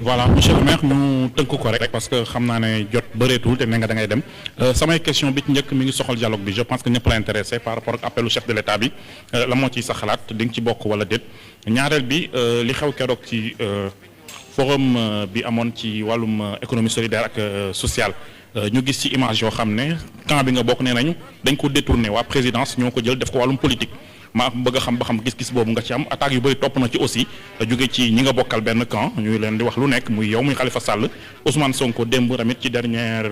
voilà monsieur le maire ñu tënk ko rek parce que xam naa ne jot bëreetul te ne nga da ngay dem samay question bi ci njëkk mi ngi soxal dialogue bi je pense que ñëpp la intéressé par rapport ak appelu chef de l'état bi la moo ciy sa xalaat di nga ci bokk wala déet ñaareel bi li xew keroog ci forum bi amoon ci wàllum économie solidaire ak sociale ñu gis ci image yoo xam ne camp bi nga bokk nee nañu dañ ko détourné waa présidence ñoo ko jël def ko wàllum politique ma bëgg a xam ba xam gis-gis boobu nga ci am attaques yu bëri topp na ci aussi jóge ci ñi nga bokkal benn camp ñuy leen di wax lu nekk muy yow muy Khalifa Sall Ousmane Sonko démb tamit ci dernière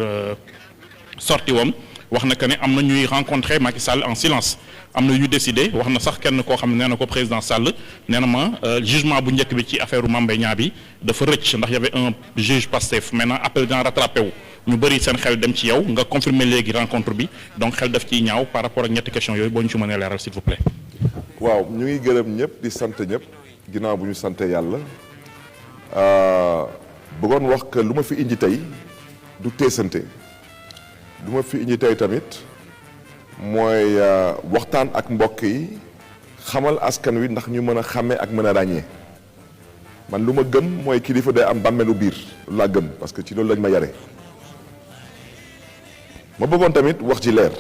sortie wam wax na que ne am na ñuy rencontrer Macky Sall en silence am na ñu décidé wax na sax kenn koo xam ne nee na ko président Sall nee na ma jugement bu njëkk bi ci affaire Mame Mbaye Niang bi dafa rëcc ndax y avait un juge Pastef maintenant appel d'en rattrapé wu ñu bëri seen xel dem ci yow nga confirmer léegi rencontre bi donc xel daf ciy ñaaw par rapport ak ñetti question yooyu boo ñu ci mënee leeral s'il vous plaît. waaw ñu ngi gërëm ñëpp di sant ñëpp ginnaaw bu ñu sante yàlla bëggoon wax que lu ma fi indi tey du teesante lu ma fi indi tey tamit mooy waxtaan ak mbokk yi xamal askan wi ndax ñu mën a xàmme ak mën a ràññee man lu ma gëm mooy kilifa day am bàmmeelu biir loolu laa gëm parce que ci loolu lañ ma yare ma bëggoon tamit wax ci leer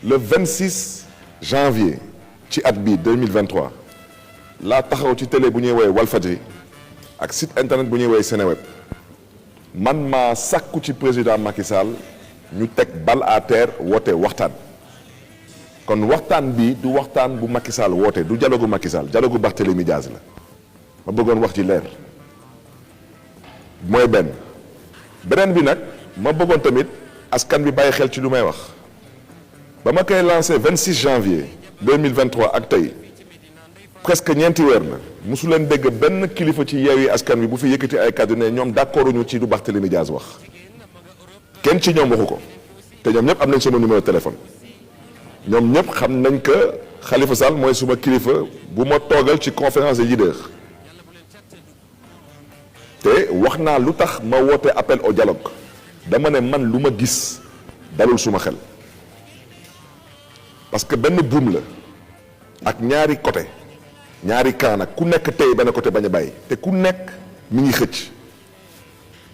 le 26 janvier ci at bi 2023 laa taxaw ci télé bu ñuy woowee Walfadjri ak site internet bu ñuy woowee Seneweb man maa sàkku ci président Macky Sall ñu teg bal à terre woote waxtaan kon waxtaan bi du waxtaan bu Macky Sall woote du dialogue Macky Sall dialogue Barthélémy Diaz la ma bëggoon wax ci leer mooy beneen bi nag ma bëggoon tamit askan bi bàyyi xel ci lu may wax ba ma koy lancé 26 janvier 2023 ak tey presque ñeenti weer na mosu leen dégg benn kilifa ci Yewwi Askan Wi bu fi yëkkati ay kàddu ne ñoom d'accord ñu ci lu Barthélémy Diaz wax kenn ci ñoom waxu ko te ñoom ñëpp am nañ sama numéro téléphone ñoom ñëpp xam nañ que Khalifa Sall mooy suma kilifa bu ma toogal ci conférence des leaders te wax naa lu tax ma woote appel au dialogue dama ne man lu ma gis dalul suma xel parce que benn buum la ak ñaari côté ñaari camp nag ku nekk tey benn côté bañ a bàyyi te ku nekk mi ngi xëcc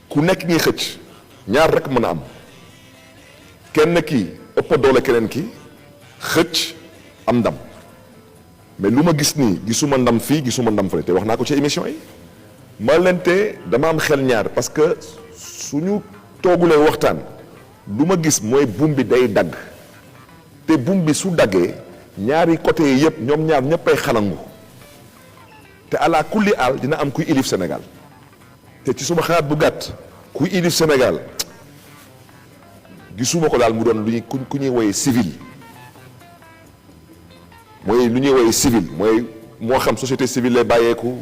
ku nekk ngi xëcc ñaar rek mën a am kenn ki ëpp doole keneen ki xëcc am ndam mais lu ma gis nii gisuma ndam fii gisuma ndam fële te wax naa ko ci émission yi ma leen te dama am xel ñaar parce que suñu toogulee waxtaan lu ma gis mooy buum bi day dagg te buum bi su daggee ñaari côté yi yëpp ñoom ñaar ñëppay xalangu te ala kulli aal dina am kuy ilif Sénégal te ci suma xalaat bu gàtt kuy ilif Sénégal gisuma ko daal mu doon lu ñuy ku ñuy woyee civil mooy lu ñuy woyee civil mooy moo xam société civile lay bàyyeeku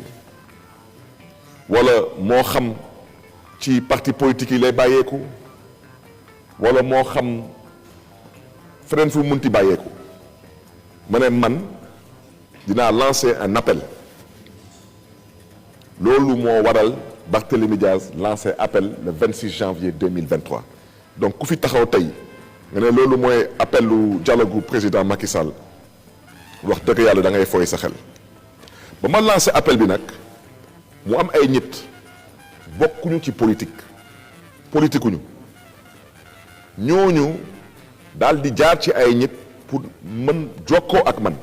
wala moo xam ci parti politique yi lay bàyyeeku wala moo xam feneen fu munti bàyyeeku ma ne man dinaa lancer un appel loolu moo waral Barthélémy Diaz lancer appel le 26 janvier 2023 donc ku fi taxaw tey nga ne loolu mooy appelu dialogue président Macky Sall wax dëgg yàlla da ngay fooy sa xel ba ma lancer appel bi nag mu am ay nit bokkuñu ci politikuñu ñooñu daal di jaar ci ay nit pour mën jokkoo ak man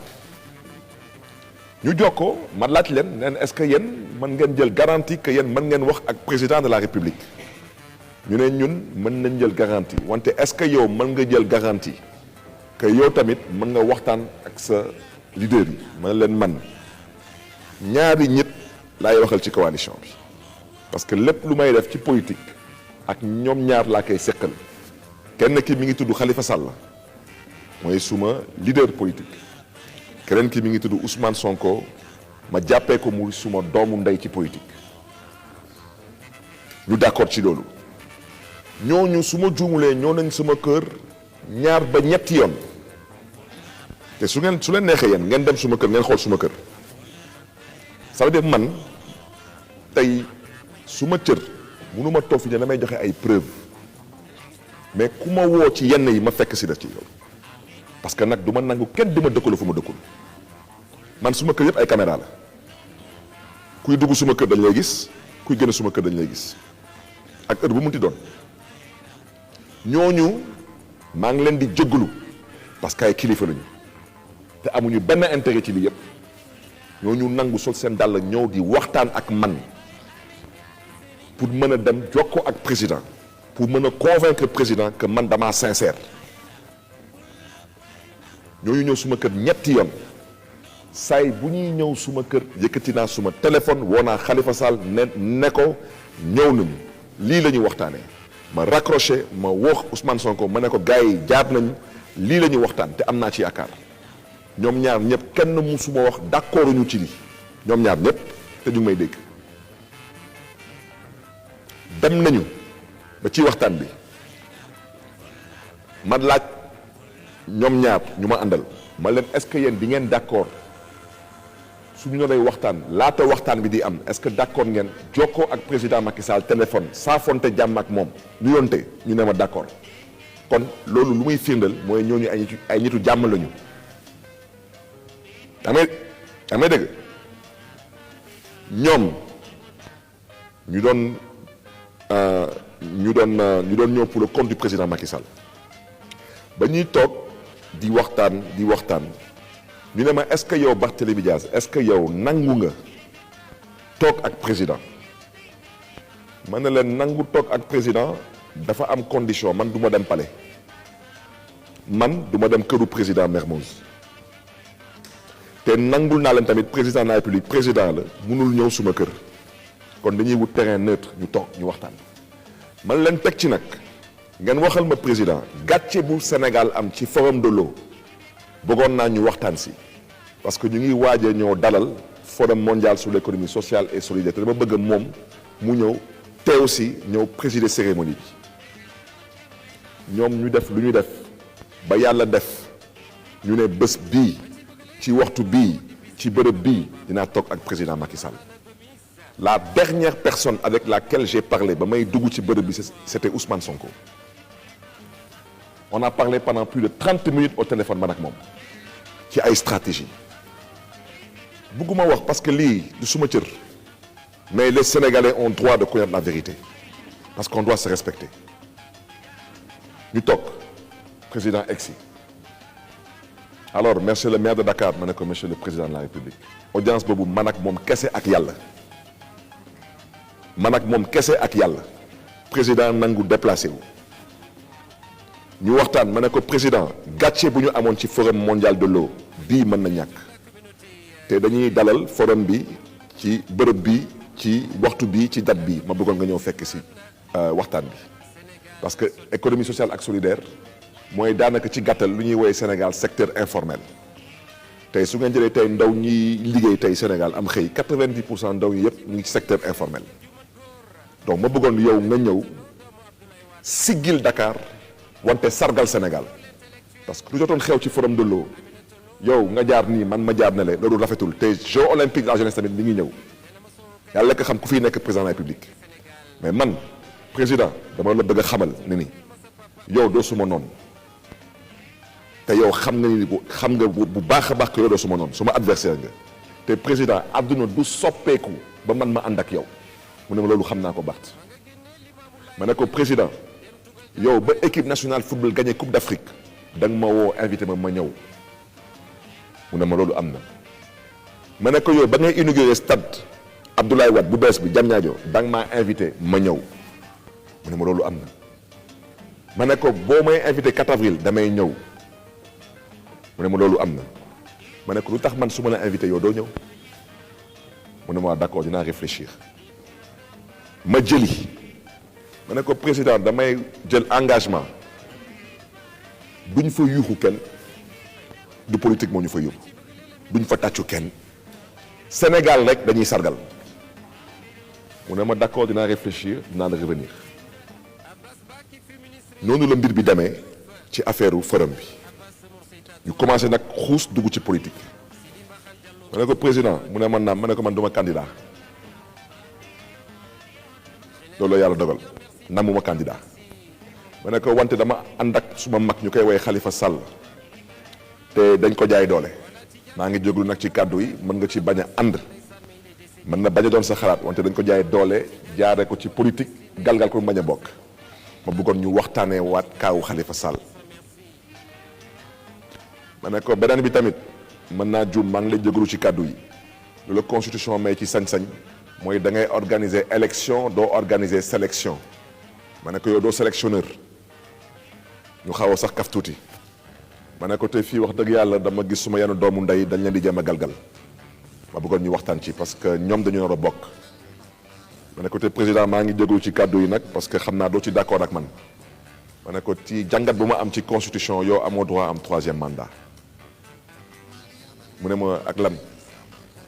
ñu jokkoo ma laaj leen neen est-ce que yéen mën ngeen jël garantie que yéen mën ngeen wax ak président de la république ñu ne ñun mën nañ jël garantie wante est-ce que yow mën nga jël garantie que yow tamit mën nga waxtaan ak sa leader yi ma ne leen man ñaari nit laay waxal ci coalition bi parce que lépp lu may def ci politique ak ñoom ñaar laa koy seqal kenn ki mi ngi tudd Khalifa Sall mooy suma leader politique keneen ki mi ngi tudd Ousmane Sonko ma jàppee ko muy suma doomu ndey ci politique ñu d'accord ci loolu ñooñu su ma juumulee ñoo nañ sama kër ñaar ba ñetti yoon te su leen neexee yéen ngeen dem suma kër ngeen xool suma kër ça veut dire man tey suma cër mënuma toog fi ne damay joxe ay preuve mais ku ma woo ci yenn yi ma fekk si def ci yow parce que nag du ma nangu kenn di ma dëkkalu fu ma dëkkul man suma kër yëpp ay caméra la kuy dugg suma kër dañ lay gis kuy gën a suma kër dañ lay gis ak heure bu mu ti doon ñooñu maa ngi leen di jéggalu parce que ay kilifa lañu te amuñu benn intérêt ci lii yëpp ñooñu nangu sol seen dàll ñëw di waxtaan ak man pour mën a dem jokkoo ak président pour mën a convaincre président que man damaa sincère ñooñu ñëw suma kër ñetti yoon saay bu ñuy ñëw suma kër yëkkati naa suma téléphone woo naa Khalifa Sall ne ko ñëw nañu lii la ñuy waxtaanee ma raccroché ma woo Ousmane Sonko ma ne ko gars yi jaar nañu lii la ñuy waxtaan te am naa ci yaakaar ñoom ñaar ñëpp kenn musuma wax d'accord ñu ci lii ñoom ñaar ñëpp te ñu ngi may dégg dem nañu ba ci waxtaan bi ma laaj ñoom ñaar ñu ma àndal ma leen est-ce que yéen di ngeen d'accord suñu ne lay waxtaan laata waxtaan bi di am est-ce que d'accord ngeen jokkoo ak président Macky Sall téléphone saafonte jàmm ak moom ñu yonte ñu ne ma d'accord kon loolu lu muy firndal mooy ñooñu ay nitu jàmm lañu damay dégg ñoom ñu doon ñëw pour le compte du président Macky Sall ba ñuy toog di waxtaan ñu ne ma est-ce que yow Barthélémy Dias est-ce que yow nangu nga toog ak président ma ne leen nangu toog ak président dafa am condition man du ma dem palais man du ma dem këru président Mermoz te nangul naa leen tamit président de la République président la mënul ñëw suma kër kon dañuy wut terrain neutre ñu toog ñu waxtaan man leen teg ci nag ngeen waxal ma président gàcce bu Sénégal am ci forum de l'eau bëggoon naa ñu waxtaan si parce que ñu ngi waaj a ñëw dalal forum mondial sur l'économie sociale et solidaire te dama bëgg moom mu ñëw teew si ñëw présider cérémonie bi ñoom ñu def lu ñu def ba yàlla def ñu ne bés bii ci waxtu bii ci bërëb bii dinaa toog ak président Macky Sall la dernière personne avec laquelle j'ai parlé ba may dugg ci bërëb bi c'était Ousmane Sonko on a parlé pendant plus de 30 minutes au téléphone man ak moom ci ay stratégie bugguma wax parce que lii du suma cër mais les Sénégalais ont droit de connaître la vérité parce qu'on doit se respecter ñu toog président egsi alors monsieur le maire de Dakar ma ne ko monsieur le président de la République audience boobu man ak moom kese ak yàlla président nangu déplacé wu ñu waxtaan ma ne ko président gàcce bu ñu amoon ci forum mondial de l'eau bii mën na ñàkk te dañuy dalal forum bi ci bërëb bi ci waxtu bi ci date bi ma bëggoon nga ñëw fekk si waxtaan bi parce que économie sociale ak solidaire mooy daanaka ci gàttal lu ñuy woowee Sénégal secteur informel tey su ngeen jëlee tey ndaw ñi liggéey tey Sénégal am xëy 90% ndaw yi yëpp ñu ngi ci secteur informel donc ma bëggoon yow nga ñëw siggil Dakar wante sargal Sénégal parce que lu jotoon xew ci forum de l'eau yow nga jaar nii man ma jaar na le loolu rafetul te Jeux olympiques de la jeunesse tamit mi ngi ñëw yàlla lekk xam ku fiy nekk président de la République mais man président dama la bëgg a xamal ne ni yow doo suma noonu te yow xam nga bu baax a baax que yow doo suma noonu suma adversaire nga te président àdduna du soppeeku ba man ma ànd ak yow mu ne ma loolu xam naa ko baax ma ne ko président yow ba équipe nationale football gagné coupe d'Afrique da nga ma woo invité ma ñëw mu ne ma loolu am na ma ne ko yow ba ngay inauguré stade Abdoulaye Wade bu bees bi Diamniadio da nga maa invité ma ñëw mu ne ma loolu am na ma ne ko boo may invité 4 avril damay ñëw mu ne ma loolu am na ma ne ko lu tax man su ma la invité yow doo ñëw mu ne ma d'accord dinaa réfléchir ma jëli ma ne ko président damay jël engagement duñ fa yuuxu kenn du politique moo ñu fa yóbbu duñ fa tàccu kenn Sénégal rek dañuy sargal mu ne ma d'accord dinaa réfléchir dinaa la revenir noonu la mbir bi demee ci affaire forum bi ñu commencé nag xuus dugg ci politique ma ne ko président mu ne man naam ma ne ko man duma candidat loolu la yàlla dogal namuma candidat ma ne ko wante dama ànd ak suma mag ñu koy woowee Khalifa Sall te dañ ko jaay doole maa ngi jóglu nag ci kàddu yi mën nga ci bañ a ànd mën na bañ a doon sa xalaat wante dañ ko jaay doole jaare ko ci politique galgal ko bañ a bokk ma bëggoon ñu waxtaanee waat kaawu Khalifa Sall ma ne ko beneen bi tamit mën naa juum maa ngi lay jégalu ci kàddu yi lu la constitution may ci sañ-sañ mooy da ngay organiser élection doo organiser sélection ma ne ko yow doo sélectionneur ñu xaw a sax kaf tuuti ma ne ko te fii wax dëgg yàlla dama gis suma yenn doomu ndey dañ leen di jéem a galgal ma bëggoon ñu waxtaan ci parce que ñoom dañu nar a bokk ma ne ko te président maa ngi jégalu ci kàddu yi nag parce que xam naa doo ci d'accord ak man ma ne ko ci jàngat bu ma am ci constitution yow amoo droit am 3e mandat mu ne ma ak lan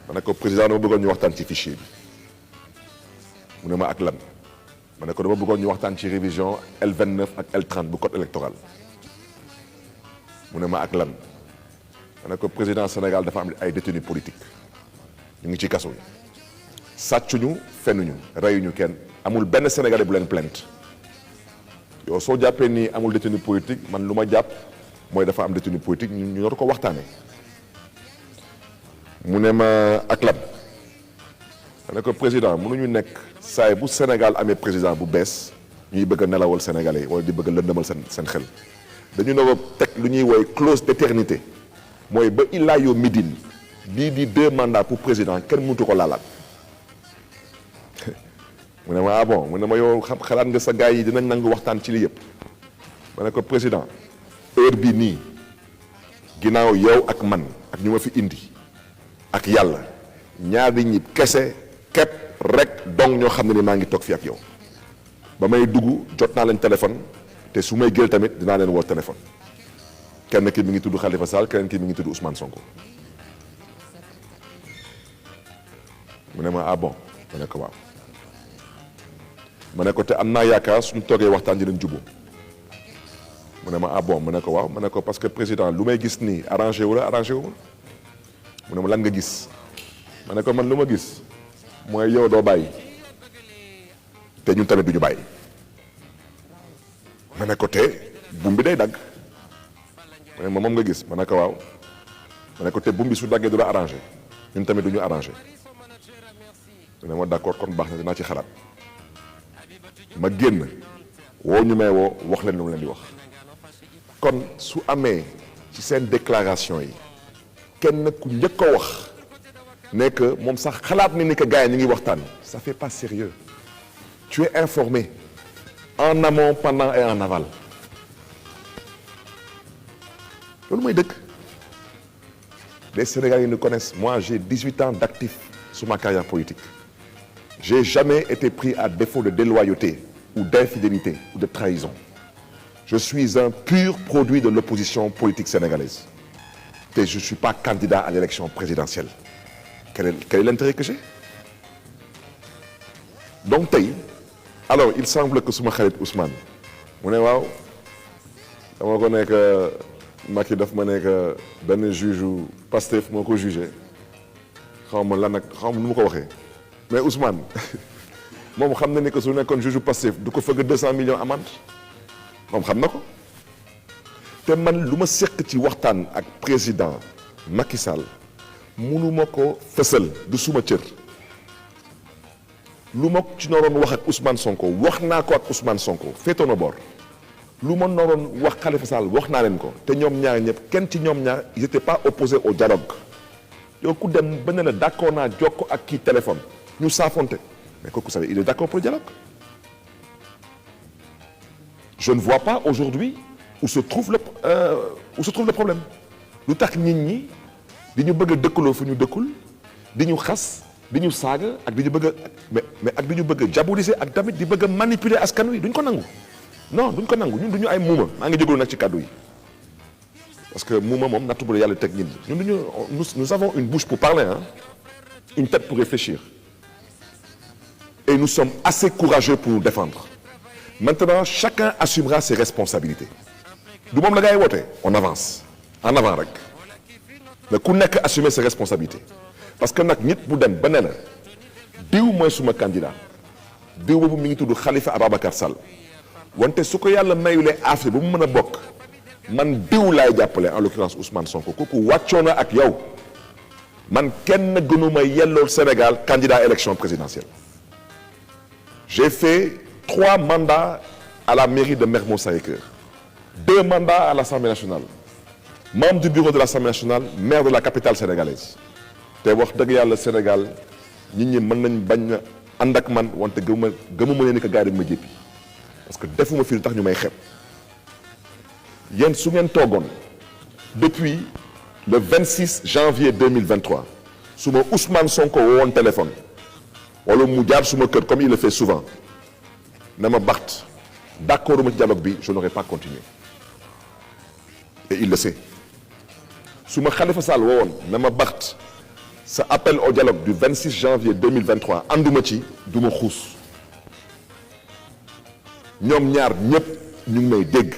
ma ne ko président dama bëggoon ñu waxtaan ci fichier bi mu ne ma ak lan ma ne ko dama bëggoon ñu waxtaan ci révision L29 ak L30 bu code électoral mu ne ma ak lan ma ne ko président Sénégal dafa am ay détenus politiques ñu ngi ci kaso yi sàccuñu fenuñu reyuñu kenn amul benn Sénégalais bu leen plainte yow soo jàppee ni amul détenu politique man lu ma jàpp mooy dafa am détenu politique ñu nar ko waxtaanee mu ne ma ak lan ma ne ko président mënuñu nekk saay bu Sénégal amee président bu bees ñuy bëgg a nelawal Sénégalais wala di bëgg a lëndëmal seen xel dañu nar a teg lu ñuy woy clause d'éternité mooy ba illaa yoo midin lii di 2 mandats pour président kenn mënatu ko laalaat mu ne ma ah bon mu ne ma yow xalaat nga sa gars yi dinañ nangu waxtaan ci li yëpp ma ne ko président heure bii nii ginnaaw yow ak man ak ñu ma fi indi ak yàlla ñaari ñi kese képp rek donc ñoo xam ne ni maa ngi toog fi ak yow ba may dugg jot naa leen téléphone te su may gél tamit dinaa leen woo téléphone kenn ki mi ngi tudd Khalifa Sall keneen ki mi ngi tudd Ousmane Sonko mu ne ma ah bon ma ne ko waaw ma ne ko te am naa yaakaar suñu toogee waxtaan dinañ jubóo mu ne ma ah bon ma ne ko waaw ma ne ko parce que président lu may gis nii arrangé wu la arrangé wu ma mu ne ma lan nga gis ma ne ko man lu ma gis mooy yow doo bàyyi te ñun tamit duñu bàyyi ma ne ko te buum bi day dagg ma ne ma moom nga gis ma ne ko waaw ma ne ko te buum bi su daggee du la arrangé ñun tamit duñu arrangé mu ne ma d'accord kon baax na dinaa ci xalaat ma génn woo ñu may woo wax leen lu mu leen di wax kon su amee ci seen déclaration yi kenn ku njëkk a wax ne que moom sax xalaat ni que gars yi ñu ngi waxtaan ça fait pas sérieux tu es informé en amont pendant et en aval loolu mooy dëgg les Sénégalais nous connaissent moi j'ai 18 ans d'actif sur ma carrière politique j'ai jamais été pris à défaut de déloyauté ou d'infidélité ou de trahison je suis un pur produit de l'opposition politique sénégalaise et je ne suis pas candidat à l'élection présidentielle quel est l'intérêt que j'ai donc tey alors il semble que suma xarit Ousmane mu ne waaw dama ko nekk Macky daf ma nekk benn juge u Pastef moo ko jugé xaw ma lan nag xaw ma nu ma ko waxee mais Ousmane moom xam na ni que su nekkoon juge u Pastef du ko fëgg 200 millions amende moom xam na ko te man lu ma seq ci waxtaan ak président Macky Sall mënuma ko fësal du suma cër lu ma ci noroon wax ak Ousmane Sonko wax naa ko ak Ousmane Sonko féetoo na boor lu ma noroon wax Khalifa Sall wax naa leen ko te ñoom ñaar ñëpp kenn ci ñoom ñaar ils étaient pas opposés au dialogue yow ku dem ba ne la d'accord naa jokko ak kii téléphone ñu saafonte mais kooku savez il est d'accord pour le dialogue je ne vois pas aujourd'hui où se trouve le problème lu tax nit ñi di ñu bëgg a dëkkaloo fu ñu dëkkul di ñu xas di ñu saaga ak di ñu bëgg a mais ak di ñu bëgg a diaboliser ak tamit di bëgg a manipuler askan wi duñ ko nangu non duñ ko nangu ñun duñu ay muuma maa ngi jégalu nag ci kàddu yi parce que muuma moom nattu bu la yàlla teg nit ñi ñun duñu nous avons une bouche pour parler hein une tête pour réfléchir et nous sommes assez courageux pour nous défendre maintenant chacun assumera ses responsabilités du moom la ngay woote on avance en avant rek mais ku nekk assumer ses responsabilités parce que nag nit bu dem ba ne la diw mooy suma candidat diw boobu mi ngi tudd Khalifa Ababacar Sall wante su ko yàlla mayulee affaire ba mu mën a bokk man diw laay jàppale en l'occurrence Ousmane Sonko kooku wàccoo na ak yow man kenn gënuma yellool Sénégal candidat à élection présidentielle. J'ai fait 3 mandats à la mairie de Mermoz Sacré-Cœur, 2 mandats à l'Assemblée nationale, membre du bureau de l'Assemblée nationale, maire de la capitale sénégalaise. te wax dëgg yàlla Sénégal nit ñi mën nañ bañ a ànd ak man wante gëmuma ne ni que gars yi dañ ma jéppi parce que defuma fi lu tax ñu may xeeb yéen su ngeen toogoon depuis le 26 janvier 2023 su ma Ousmane Sonko woon téléphone wala mu jaar suma kër comme il le fait souvent na ma Barth d'accord ma ci dialogue bi je n'aurais pas continué et il le sait su ma Khalifa Sall woon na ma Barth sa appel au dialogue du 26 janvier 2023 ànduma ci du ma xuus ñoom ñaar ñëpp ñu ngi may dégg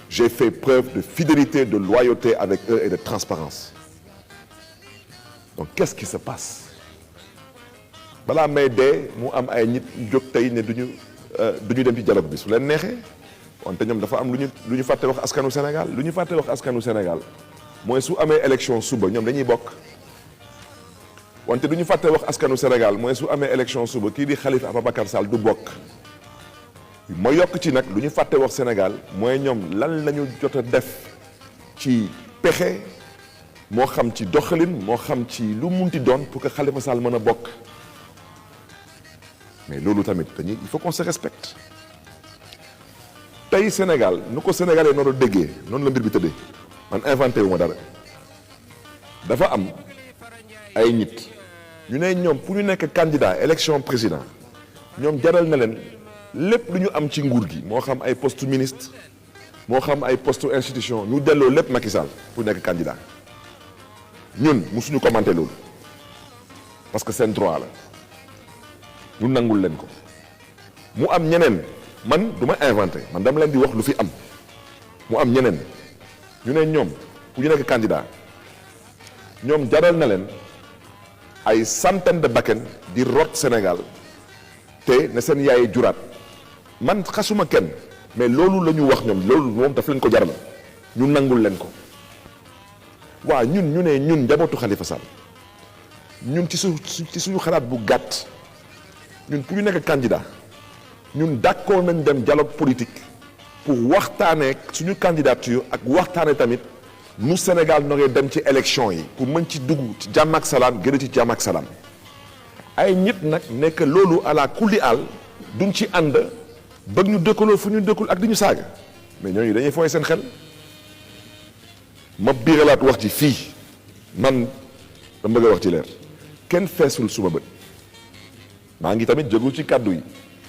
j'ai fait preuve de fidélité, de loyauté avec eux et de transparence. Donc qu'est-ce qui se passe balaa may dee mu am ay nit jóg tey ne duñu dem ci dialogue bi su leen neexee wante ñoom dafa am lu ñu fàtte wax askanu Sénégal lu ñu fàtte wax askanu Sénégal mooy su amee élection suba ñoom dañuy bokk wante du ñu fàtte wax askanu Sénégal mooy su amee élection suba kii di Khalifa Ababacar Sall du bokk ma yokk ci nag lu ñu fàtte wax Sénégal mooy ñoom lan lañu jot a def ci pexe moo xam ci doxalin moo xam ci lu munti doon pour que Khalifa Sall mën a bokk mais loolu tamit dañuy il faut qu'on se respecte tey Sénégal nu ko Sénégalais noonu déggee noonu la mbir bi tëddee man inventé wu ma dara dafa am ay nit ñu ne ñoom pour ñu nekk candidat élection président ñoom jaral na leen lépp lu ñu am ci nguur gi moo xam ay poste ministre moo xam ay poste institution ñu delloo lépp Macky Sall pour nekk candidat ñun musuñu commenter loolu parce que seen droit la ñu nangul leen ko mu am ñeneen man du ma inventé man dama leen di wax lu fi am mu am ñeneen ñu ne ñoom pour ñu nekk candidat ñoom jaral na leen ay centaine de bakken di rot Sénégal te ne seen yaay juraat man xasuma kenn mais loolu la ñu wax ñoom loolu moom daf leen ko jaral ñu nangul leen ko waa ñu ne ñun njabootu Khalifa Sall ñun ci suñu xalaat bu gàtt ñun pour ñu nekk candidat ñun d'accord nañ dem dialogue politique pour waxtaanee suñu candidature ak waxtaanee tamit nu Sénégal noree dem ci élection yi pour mën ci dugg ci jàmm ak salaam gën ci jàmm ak salaam ay nit nag nekk loolu ala kulli àll duñ ci ànd bëgg ñu dëkkaloo fu ñu dëkkul ak di ñu saaga mais ñooñu dañuy fooy seen xel ma biiralaat wax ci fii man dama bëgg a wax ci leer kenn feesul suma bët maa ngi tamit jógul ci kàddu yi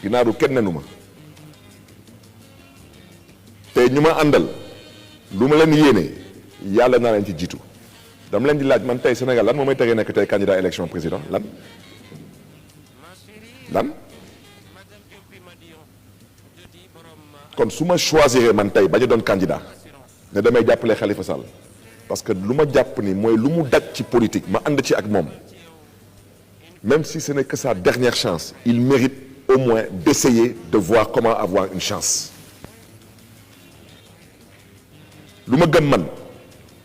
ginnaaw du kenn nenu ma te ñu ma àndal lu ma leen yéene yàlla naa leen ci jiitu dama leen di laaj man tey Sénégal lan moo may teree nekk tey candidat élection président lan kon su ma choisir man tey bañ a doon candidat ne damay jàppale Khalifa Sall parce que lu ma jàpp ni mooy lu mu daj ci politique ma ànd ci ak moom même si ce n'est que sa dernière chance il mérite au moins d'essayer de voir comment avoir une chance lu ma gëm man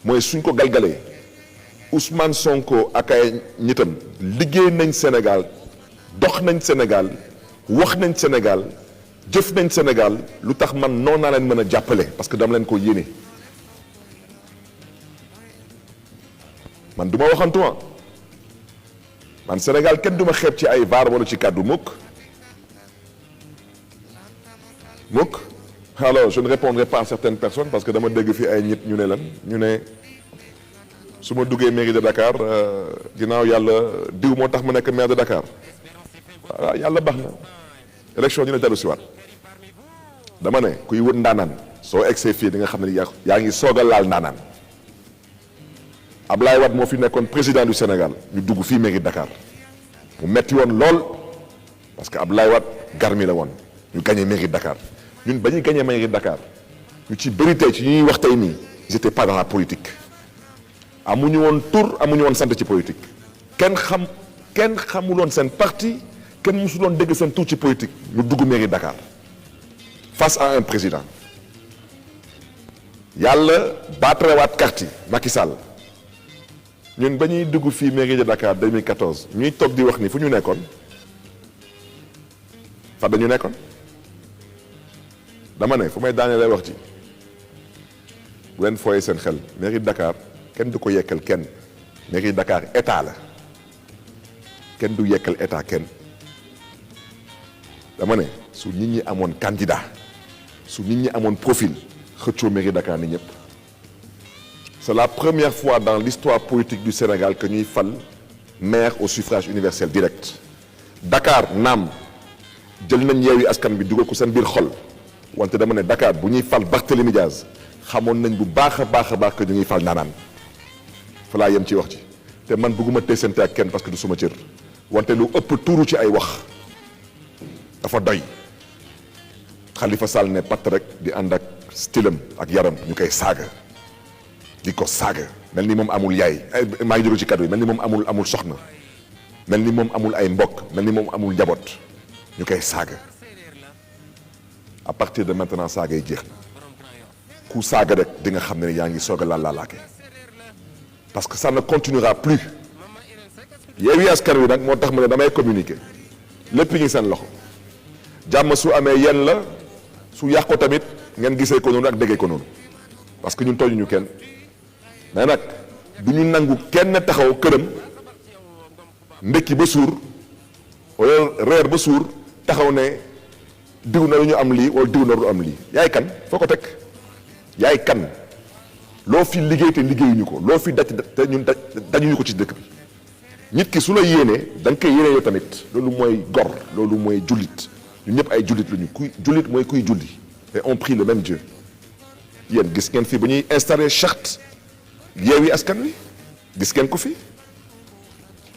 mooy suñ ko galgalee Ousmane Sonko ak ay ñitam liggéey nañ Sénégal dox nañ Sénégal wax nañ Sénégal jëf nañ Sénégal lu tax man noonu naa leen mën a jàppale parce que dama leen ko yéene man du ma waxantuma man Sénégal kenn du ma xeeb ci ay vaar wala ci kàddu mukk alors je ne répondrai pas à certaines personnes parce que dama dégg fi ay nit ñu ne lan ñu ne su ma duggee mairie de Dakar ginnaaw yàlla diw moo tax ma nekk maire de Dakar waaw yàlla baax na élection dina dellu si waat dama ne kuy wër ndaanaan soo egsee fii di nga xam ne yaa ngi soog a laal ndaanaan Ablaye Wade moo fi nekkoon président du Sénégal ñu dugg fii mairie de Dakar mu metti woon lool parce que Ablaye Wade garmi la woon ñu gagné mairie de Dakar ñun ba ñuy gagné mairie de Dakar ñu ci bëri tey ci ñuy wax tey nii ils étaient pas dans la politique amuñu woon tur amuñu woon sant ci politique kenn xamuloon seen parti kenn musuloon dégg seen tur ci politique ñu dugg mairie de Dakar face à un président yàlla baatrewaat carte yi Macky Sall ñun ba ñuy dugg fii mairie de Dakar 2014 ñuy toog di wax ni fu ñu nekkoon fa dañu nekkoon dama ne fu may daanelee wax ci bu leen fooyee seen xel mairie de Dakar kenn du ko yekkal kenn mairie de Dakar état la kenn du yekkal état kenn dama ne su nit ñi amoon candidat su nit ñi amoon profil xëccoo mairie de Dakar ni ñëpp. C'est la première fois dans l'histoire politique du Sénégal que ñuy fal maire au suffrage universel direct Dakar naam jël nañ Yewwi Askan bi dugal ko seen biir xol wante dama ne Dakar bu ñuy fal Barthélémy Diaz xamoon nañ bu baax a baax que ñu ngi fal naanaan fa laa yem ci wax ci te man bëgguma teesante ak kenn parce que du suma cër wante lu ëpp tuuru ci ay wax dafa doy Khalifa Sall ne patt rek di ànd ak stylam ak yaram ñu koy saaga di ko saaga mel ni moom amul yaay maa ngi jóge ci kaddu yi mel ni moom amul soxna mel ni moom amul ay mbokk mel ni moom amul njaboot ñu koy saaga à partir de maintenant saaga yi jeex na ku saaga rek di nga xam ne yaa ngi soog a laalaake parce que ça ne continuera plus Yewwi Askan Wi nag moo tax ma ne damay communiquer lépp ngi seen loxo jàmm su amee yéen la su yàqoo tamit ngeen gisee ko noonu ak déggee ko noonu parce que ñun tooñuñu kenn. mais nag du ñu nangu kenn taxaw këram ndekki ba suur wala reer ba suur taxaw ne diw na lu ñu am lii wala diw na lu am lii yaay kan foo ko teg yaay kan loo fi liggéey te liggéeyuñu ko loo fi daj te ñun dajuñu ko ci dëkk bi nit ki su la yéenee da nga koy yéenee yow tamit loolu mooy gor loolu mooy jullit ñun ñëpp ay jullit lañu kuy jullit mooy kuy julli et on prie le même Dieu yéen gis ngeen fii ba ñuy installé charte Yewwi Askan Wi gis ngeen ko fi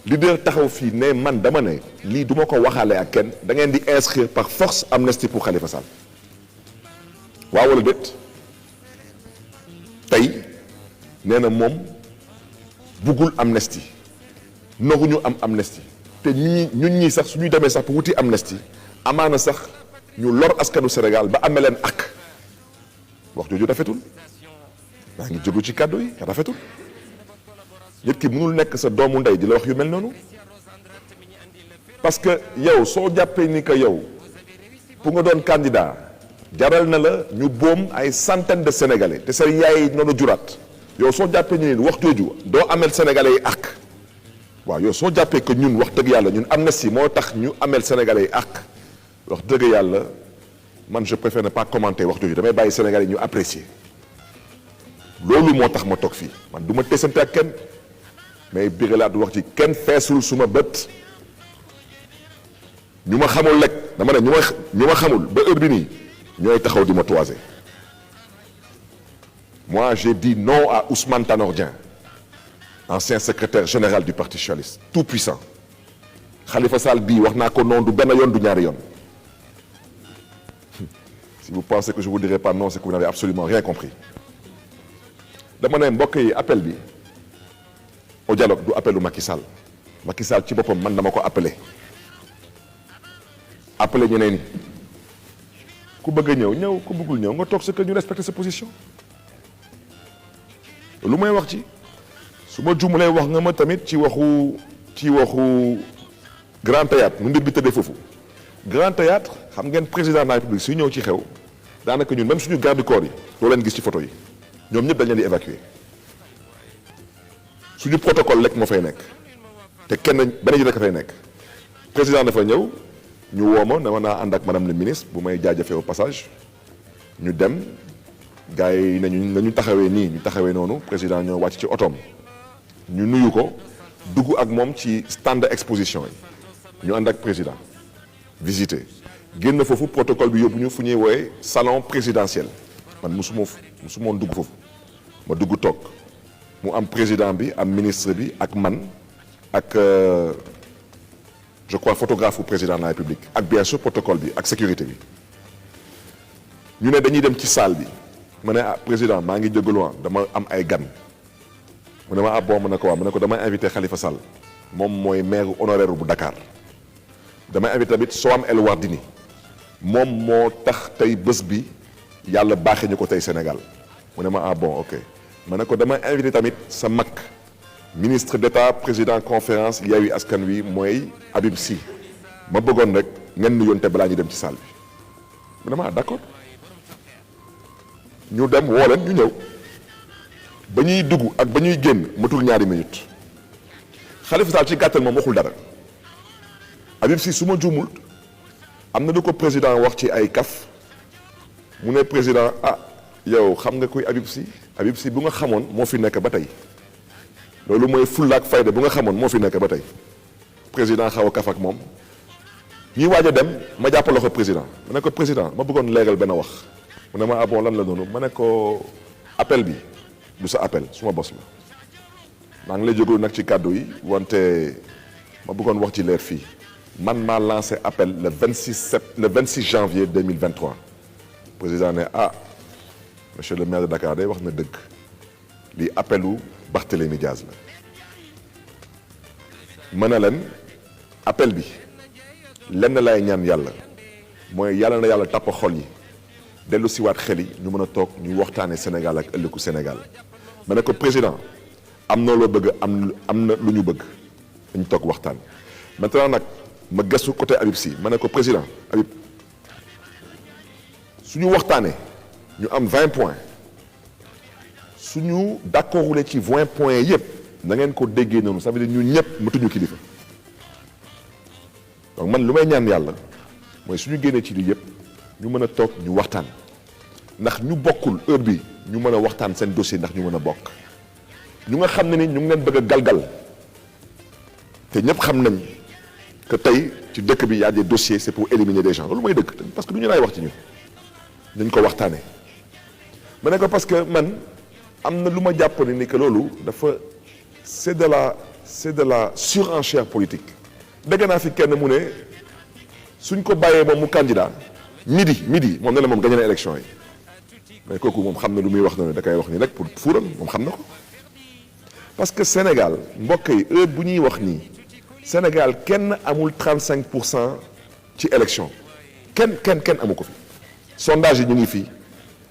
leader taxaw fii ne man dama ne lii du ma ko waxaale ak kenn da ngeen di inscrire par force amnistie pour Khalifa Sall waaw wala déet tey nee na moom buggul amnistie noguñu am amnistie te ñun ñii sax suñuy demee sax pour wuti amnistie amaana sax ñu lor askanu Sénégal ba amee leen ak wax jooju rafetul maa ngi jógu ci kàddu yi rafetul nit ki mënul nekk sa doomu ndey di la wax yu mel noonu parce que yow soo jàppee ni que yow pour nga doon candidat jaral na la ñu boom ay centaines de sénégalais te sa yaay noonu juraat yow soo jàppee ni wax jooju doo amel sénégalais yi ak waaw yow soo jàppee que ñun wax dëgg yàlla ñun amnistie moo tax ñu amel sénégalais yi ak wax dëgg yàlla man je préfère ne pas commenter wax jooju damay bàyyi sénégalais yi ñu apprécier loolu moo tax ma toog fii man du ma teesante ak kenn mais biralaat wax ci kenn feesul suma bët ñu ma xamul rek dama ne ñu ma xamul ba heure bi nii ñooy taxaw di ma toiser moi j'ai dit non à Ousmane Tanor Dieng ancien secrétaire général du Parti socialiste tout puissant Khalifa Sall bii wax naa ko non du benn yoon du ñaari yoon si vous pensez que je vous dirai pas non c'est que vous n'avez absolument rien compris dama ne mbokk yi appel bi au dialogue du appelu Macky Sall Macky Sall ci boppam man dama ko appelé ñeneen ñi ku bëgg a ñëw ku bëggul ñëw nga toog sa kër ñu respecter sa position lu may wax ci su ma juumalee wax nga ma tamit ci waxu Grand Théâtre nu mbir bi tëddee foofu Grand Théâtre xam ngeen président de la République suy ñëw ci xew daanaka ñun même suñu garde corps yi doo leen gis ci photo yi ñoom ñëpp dañ leen di évacuer suñu protocole lekk moo fay nekk te kenn benn ji rek fay nekk président dafa ñëw ñu woo ma dama naa ànd ak madame le ministre bu may jaajëfee au passage ñu dem gars yi nañu taxawee nii ñu taxawee noonu président ñoo wàcc ci otoom ñu nuyu ko dugg ak moom ci stand exposition yi ñu ànd ak président visiter génn foofu protocole bi yóbbu ñu fu ñuy woowe salon présidentiel man musumoon dugg foofu ma dugg toog mu am président bi am ministre bi ak man ak je crois photographe u président de la République ak bien sûr protocole bi ak sécurité bi ñu ne dañuy dem ci salle bi ma ne président maa ngi jégalu dama am ay gan mu ne ma bon ma ne ko waaw ma ne ko damay invité Khalifa Sall moom mooy maire honoraire bu Dakar damay invité tamit Soham El Wardini moom moo tax tey bés bi yàlla baaxee ñu ko tey Sénégal mu ne ma bon ok ma ne ko damay invité tamit sa mag ministre d'État président conférence Yewwi Askan Wi mooy Habib Sy ma bëggoon rek ngeen nuyoonte balaa ñu dem ci salle bi vraiment d'accord ñu dem woo leen ñu ñëw ba ñuy dugg ak ba ñuy génn matul ñaari minutes Khalifa Sall ci gàttal moom waxul dara Habib Sy su ma juumul am na lu ko président wax ci ay kaf mu ne président yow xam nga kuy Habib Sy bu nga xamoon moo fi nekk ba tey loolu mooy fulla ak fayda bu nga xamoon moo fi nekk ba tey président xaw a kaf ak moom ñuy waaj a dem ma jàpp loxo président ma ne ko président ma bëggoon leeral benn wax mu ne ma bon lan la noonu ma ne ko appel bi du sa appel suma bos la maa ngi lay jógalu nag ci kàddu yi wante ma bëggoon wax ci leer fii man maa lancé appel le 26 janvier 2023 président ne monsieur le maire de Dakar day wax na dëgg lii appelu Barthélémy Diaz la mën na leen appel bi lenn lay ñaan yàlla mooy yàlla na yàlla tàpp xol yi dellu siwaat xel yi ñu mën a toog ñu waxtaane Sénégal ak ëllëgu Sénégal ma ne ko président am na loo bëgg am na lu ñu bëgg dañu toog waxtaan maintenant nag ma gëstu côté Habib Sy ma ne ko président Habib suñu waxtaanee ñu am 20 points suñu d'accordule ci 20 points yëpp na ngeen ko déggee noonu ça veut dire ñun ñëpp matuñu kilifa donc man lu may ñaan yàlla mooy suñu génnee ci lii yëpp ñu mën a toog ñu waxtaan ndax ñu bokkul heure bi ñu mën a waxtaan seen dossier ndax ñu mën a bokk ñu nga xam ne ni ñu ngi leen bëgg a galgal te ñëpp xam nañ que tey ci dëkk bi y a des dossiers c'est pour éliminer des gens loolu mooy dëkk parce que du ñu laay wax ci ñun dañ ko waxtaanee ma ne ko parce que man am na lu ma jàpp ni que loolu dafa c'est de la surenchère politique dégg naa fi kenn mu ne suñ ko bàyyee moom mu candidat midi moom ne la moom gagné na élection yi mais kooku moom xam na lu muy wax noonu da koy wax nii rek pour fuural moom xam na ko parce que Sénégal mbokk yi heure bu ñuy wax nii Sénégal kenn amul 35% ci élection kenn amu ko fi sondage yi ñu ngi fii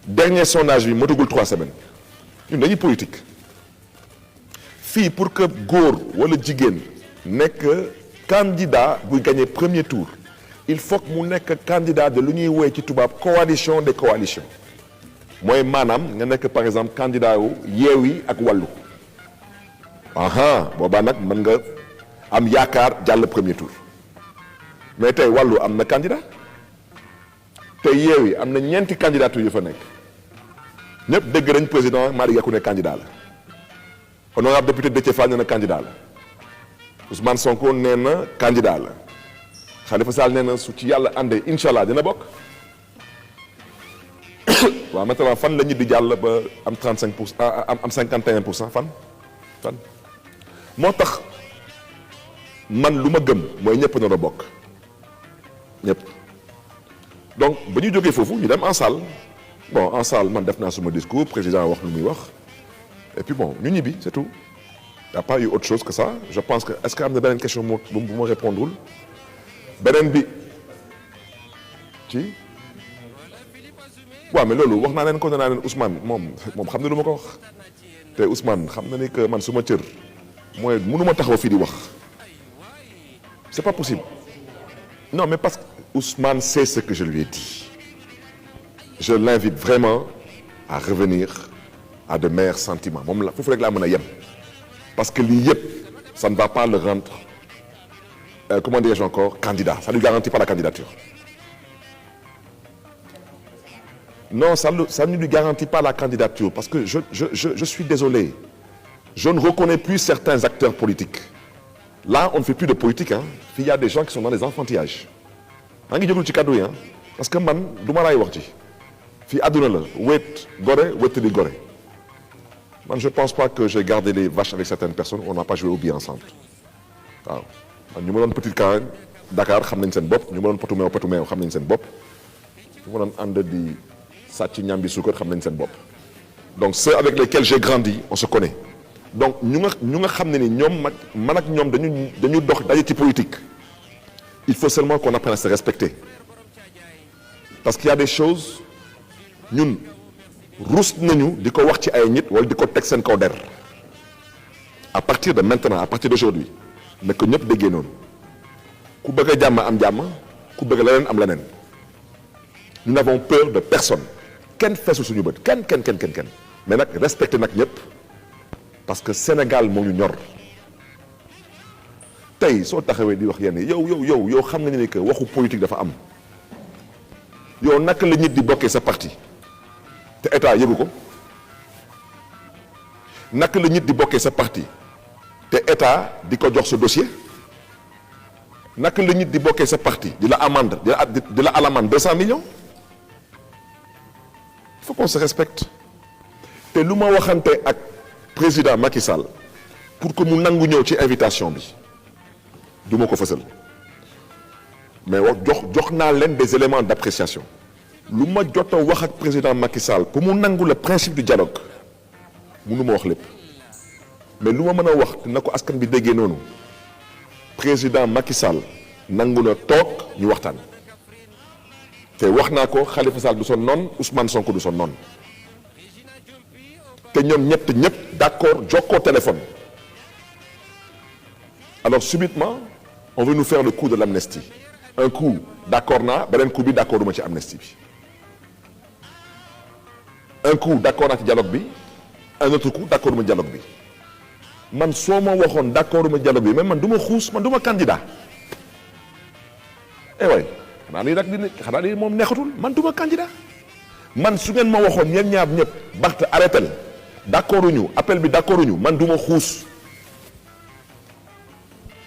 dernier sondage bi matagul 3 semaines ñun dañuy politique fii pour que góor wala jigéen nekk candidat buy gagné premier tour il faut que mu nekk candidat de lu ñuy woowee ci tubaab coalition des coalitions mooy maanaam nga nekk par exemple candidat wu Yewwi ak Wallu boobaa nag mën nga am yaakaar jàll premier tour mais tey Wallu am na candidat te Yewwi am na ñeenti candidature yu fa nekk ñëpp dégg nañ président Malick Gakou ne candidat la honorable député Déthié Fall nee na candidat la Ousmane Sonko nee na candidat la Khalifa Sall nee na su ci yàlla àndee incha allah dina bokk waaw maintenant fan la ñu di jàll ba am 35% am 51% fan moo tax man lu ma gëm mooy ñëpp nar a bokk ñëpp donc ba ñu jógee foofu ñu dem en salle en salle man def naa suma discours président wax lu muy wax et puis ñu ñibbi c'est tout y a pas eu autre chose que ça je pense que est-ce que am na beneen question bu ma répondrewul beneen bi ci waaw mais loolu wax naa leen ko nee naa leen Ousmane moom xam na lu ma ko wax te Ousmane xam na ni que man suma cër mooy mënuma taxaw fii di wax c'est pas possible non mais parce que Ousmane sait ce que je lui ai dit je l'invite vraiment à revenir à de meilleurs sentiments moom la foofu rek laa mën a yem parce que lii yëpp ça ne va pas le rendre comment dirais-je encore candidat ça ne lui garantit pas la candidature non ça ne lui garantit pas la candidature parce que je suis désolé je ne reconnais plus certains acteurs politiques là on ne fait plus de politique il y a des gens qui sont dans les enfantillages maa ngi jógul ci kàddu yi parce que man du ma laay wax ci fii àdduna la wéet gore wéetali gore man je pense pas que j'ai gardé les vaches avec certaines personnes on n'a pas joué au billet ensemble waaw man ñu ma doon Petite Caroline Dakar xam nañ seen bopp ñu ma doon potu meew xam nañ seen bopp ñu ma doon ànd di sàcc ñambi suukar xam nañ seen bopp donc ceux avec lesquels j'ai grandi on se connaît donc ñu nga xam ne ni ñoom man ak ñoom dañu dox daje ci politique il faut seulement qu'on apprenne à se respecter parce qu'il y a des choses ñun rus nañu di ko wax ci ay nit wala di ko teg seen kaw der à partir de maintenant à partir d'aujourd'hui na ko ñëpp déggee noonu ku bëgg a jàmm am jàmm ku bëgg leneen am leneen nous n'avons peur de personne kenn feesu suñu bët kenn mais nag respecté nag ñëpp parce que Sénégal moo ñu ñor tey soo taxawee di wax yenn yow xam nga ni que waxu politique dafa am yow naka la nit di bokkee sa parti te état yëgu ko naka la nit di bokkee sa parti te état di ko jox sa dossier naka la nit di bokkee sa parti di la amende di la alamande 200 millions il faut qu'on se respecte te lu ma waxante ak président Macky Sall pour que mu nangu ñëw ci invitation bi du ma ko fësal mais wax jox naa leen des éléments d'appréciation lu ma jot a wax ak président Macky Sall pour mu nangu le principe du dialogue mënu ma wax lépp mais lu ma mën a wax na ko askan bi déggee noonu président Macky Sall nangu na toog ñu waxtaan te wax naa ko Khalifa Sall du son noon Ousmane Sonko du son noon te ñoom ñëpp d'accord jokkoo téléphone alors subitement on veut nous faire le coup de l'amnistie un coup d'accord naa beneen coup bi d'accord duma ci amnistie bi un coup d'accord naa ci dialogue bi un autre coup d'accord duma dialogue bi man soo ma waxoon d'accord duma dialogue bi mais man du ma xuus man du ma candidat waay xanaa lii moom neexatul man du ma candidat man su ngeen ma waxoon ñeen ñaar ñëpp Barth arrêté d'accord uñu appel bi d'accord uñu man du ma xuus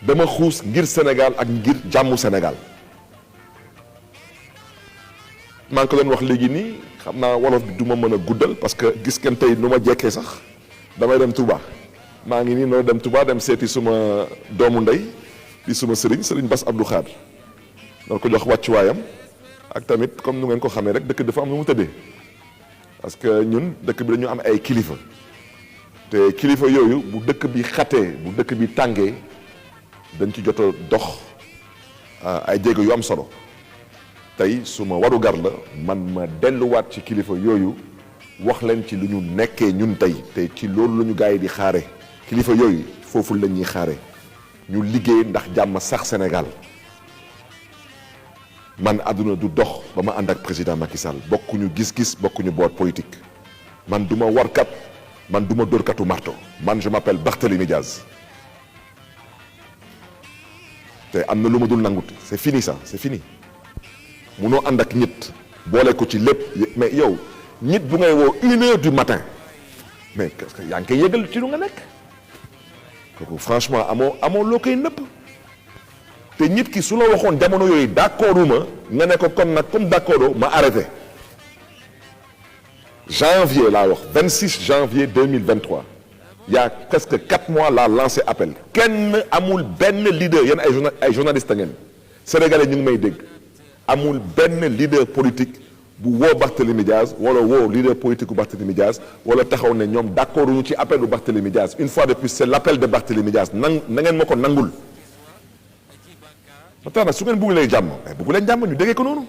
dama xuus ngir Sénégal ak ngir jàmmu Sénégal maa ngi ko doon wax léegi nii xam naa wolof bi du ma mën a guddal parce que gis ngeen tey nu ma jekkee sax damay dem Touba maa ngi nii noonu dem Touba dem seeti suma doomu ndey di suma sëriñ Bass Abdou Khadre doon ko jox wàccuwaayam ak tamit comme nu ngeen ko xamee rek dëkk dafa am nu mu tëddee parce que ñun dëkk bi dañu am ay kilifa te kilifa yooyu bu dëkk bi xatee bu dëkk bi tàngee dañ ci jot a dox ay jéego yu am solo tey suma warugar la man ma delluwaat ci kilifa yooyu wax leen ci lu ñu nekkee ñun tey te ci loolu la ñu gars yi di xaare kilifa yooyu foofu la ñuy xaare ñu liggéey ndax jàmm sax Sénégal man àdduna du dox ba ma ànd ak président Macky Sall bokkuñu gis-gis bokkuñu boor politique man du ma warkat man du ma dóorkatu marto man je m'appelle Barthélémy Diaz te am na lu ma dul nangut c'est fini ça c'est fini munoo ànd ak nit boole ko ci lépp mais yow nit bu ngay woo 1h du matin mais parce que yaa ngi koy yëgal ci lu nga nekk kooku franchement amoo loo koy nëpp te nit ki su la waxoon jamono yooyu d'accorduma nga ne ko kon nag comme d'accord ma arrêté janvier laa wax 26 janvier 2023 il y a presque 4 mois laa lancé appel kenn amul benn leader yéen ay journaliste ngeen sénégalais ñu ngi may dégg amul benn leader politique bu woo Barthélémy Diaz wala woo leader politique bu Barthélémy Diaz wala taxaw ne ñoom d'accord ñu ci appel bu Barthélémy Diaz une fois de plus c'est l'appel de Barthélémy Diaz na ngeen ma ko nangul ba tax nag su ngeen bëggulee jàmm mais bëggu leen jàmm ñu déggee ko noonu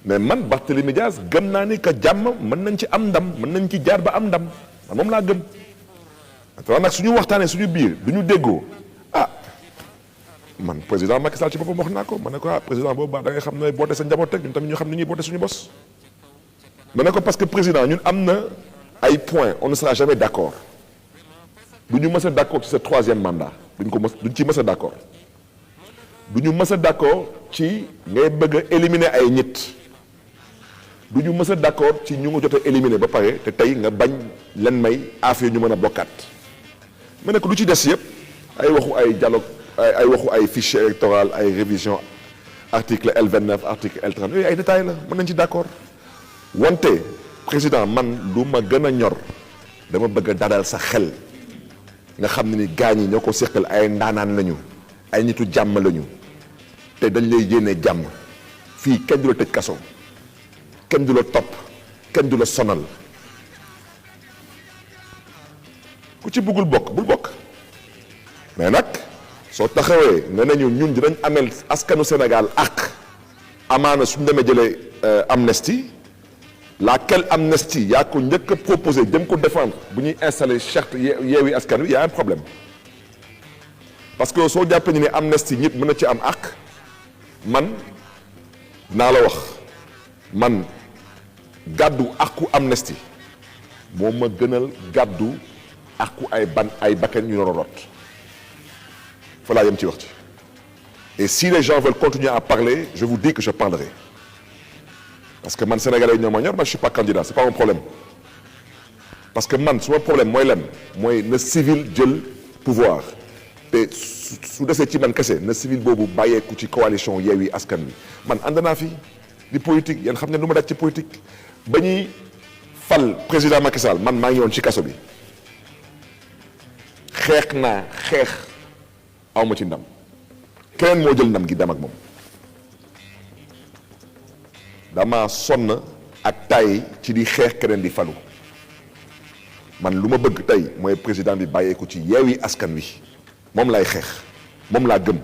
mais man Barthélémy Diaz gëm naa ni que jàmm mën nañ ci am ndam mën nañ ci jaar ba am ndam man moom laa gëm maintenant nag suñu waxtaanee suñu biir du ñu déggoo man président Macky Sall ci boppam wax naa ko ma ne ko président boobu baax da ngay xam ne boote sa njaboot teg ñun tamit ñu xam ni ñuy boote suñu bos ma ne ko parce que président ñun am na ay points on ne sera jamais d'accord du ñu mës a d'accord ci sa 3e mandat duñ ci mës a d'accord du ñu mës a d'accord ci ngay bëgg a éliminer ay nit du ñu mës a d'accord ci ñu nga jot a éliminer ba pare te tey nga bañ leen may affaire ñu mën a bokkaat ma ne ko lu ci des yëpp ay waxu ay dialogue ay waxu ay fichier électoral ay révision article L29 article L30 yooyu ay détails la mën nañ ci d'accord wante président man lu ma gën a ñor dama bëgg a dalal sa xel nga xam ne ni gaañ yi ñoo ko seqal ay ndaanaan lañu ay nitu jàmm lañu te dañ lay yéene jàmm fii kenn du la tëj kaso kenn du la topp kenn du la sonal ku ci bëggul bokk bul bokk mais nag soo taxawee ne nañu ñun dinañ amel askanu Sénégal ak amaana suñu demee jëlee amnistie laquelle amnistie yaa ko njëkk a proposé jëm ko défendre bu ñuy installer charte Yewwi Askan Wi y a un problème parce que soo jàppee ni amnistie nit mën na ci am àq man naa la wax man gàddu àqu amnistie moo ma gënal gàddu àqu ay bakkan ñu doon rot fa laa yem ci wax ci et si les gens veulent continuer à parler je vous dis que je parlerai parce que man sénégalais ñoo ma ñor man je suis pas candidat c'est pas mon problème parce que man suma problème mooy lan mooy na civil jël pouvoir te su desee ci man kese na civil boobu bàyyeeku ci coalition Yewwi Askan Wi man ànd naa fi di politique yéen xam ne lu ma daj ci politique ba ñuy fal président Macky Sall man maa ngi woon ci kaso bi xeex awma ci ndam keneen moo jël ndam gi dem ak moom dama sonn ak tay ci di xeex keneen di falu man lu ma bëgg tey mooy président bi bàyyeeku ci Yewwi Askan Wi moom lay xeex moom laa gëm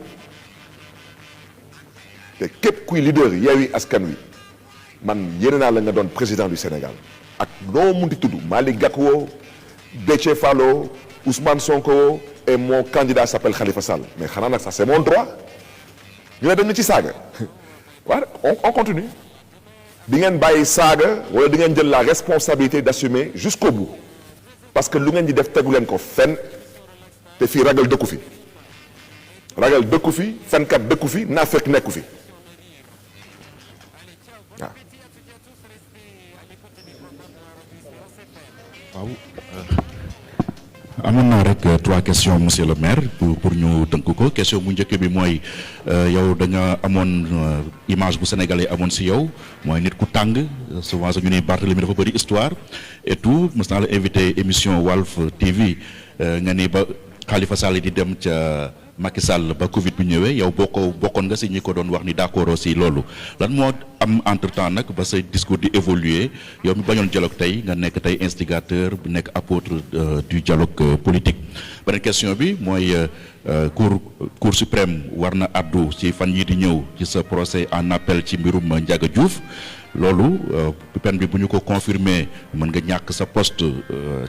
te képp kuy leader Yewwi Askan Wi man yéene naa la nga doon président du Sénégal ak noo munti tudd Malick Gakou Déthié Fall Ousmane Sonko et mon candidat s'appelle Khalifa Sall mais xanaa nag ça c'est mon droit ñu ne dañu ci saaga waaw on continue di ngeen bàyyi saaga wala di ngeen jël la responsabilité d'assumer jusqu'au bout parce que lu ngeen di def tegu leen ko fenn te fii ragal dëkku fi fenkat dëkku fi naafeq nekku fi waaw. amoon naa rek 3 questions monsieur le maire pour ñu tënk ko question bu njëkk bi mooy yow da nga amoon image bu sénégalais amoon si yow mooy nit ku tàng souvent sax ñu ne Barthélemy dafa bëri histoire et tout mës naa la invité émission Walf TV nga ni ba Khalifa Sall di dem ca Macky Sall ba Covid bi ñëwee yow bokkoon nga si ñi ko doon wax ni d'accord aussi loolu lan moo am entre temps nag ba say discours di évoluer yow mi bañoon dialogue tey nga nekk tey instigateur bu nekk apôtre du dialogue politique. beneen question bi mooy cour suprême war na addu ci fan yii di ñëw ci sa procès en appel ci mbirum Ndiaga Diouf loolu peine bi bu ñu ko confirmer mën nga ñàkk sa poste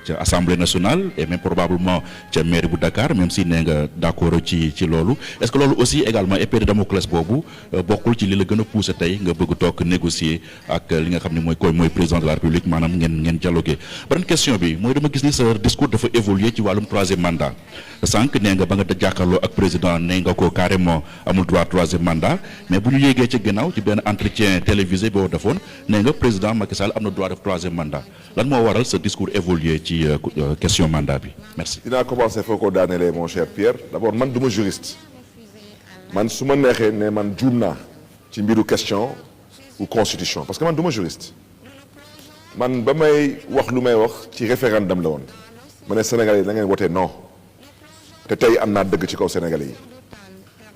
ca assemblée nationale et même probablement ca mairie bu Dakar même si nee nga d'accord ci loolu est-ce que loolu aussi également épée de Damoclès boobu bokkul ci li la gën a pousser tey nga bëgg toog négocier ak li nga xam ne mooy président de la République maanaam ngeen dialoguer. beneen question bi mooy dama gis ni sa discours dafa évoluer ci wàllum 3e mandat sànq nee nga ba nga jàkkaarloo ak président nee nga ko carrément amul droit 3e mandat mais bu ñu yéegee ci ginnaaw ci benn entretien télévisé boo defoon nee nga président Macky Sall am na droit def 3e mandat lan moo waral sa discours évoluer ci question mandat bi merci. dinaa commencer foo ko daanelee mon cher Pierre d'abord man du ma juriste man su ma neexee ne man juum naa ci mbiru question ou constitution parce que man du ma juriste man ba may wax lu may wax ci référendum la woon ma ne Sénégalais yi da ngeen wotee non te tey am naa dëgg ci kaw Sénégalais yi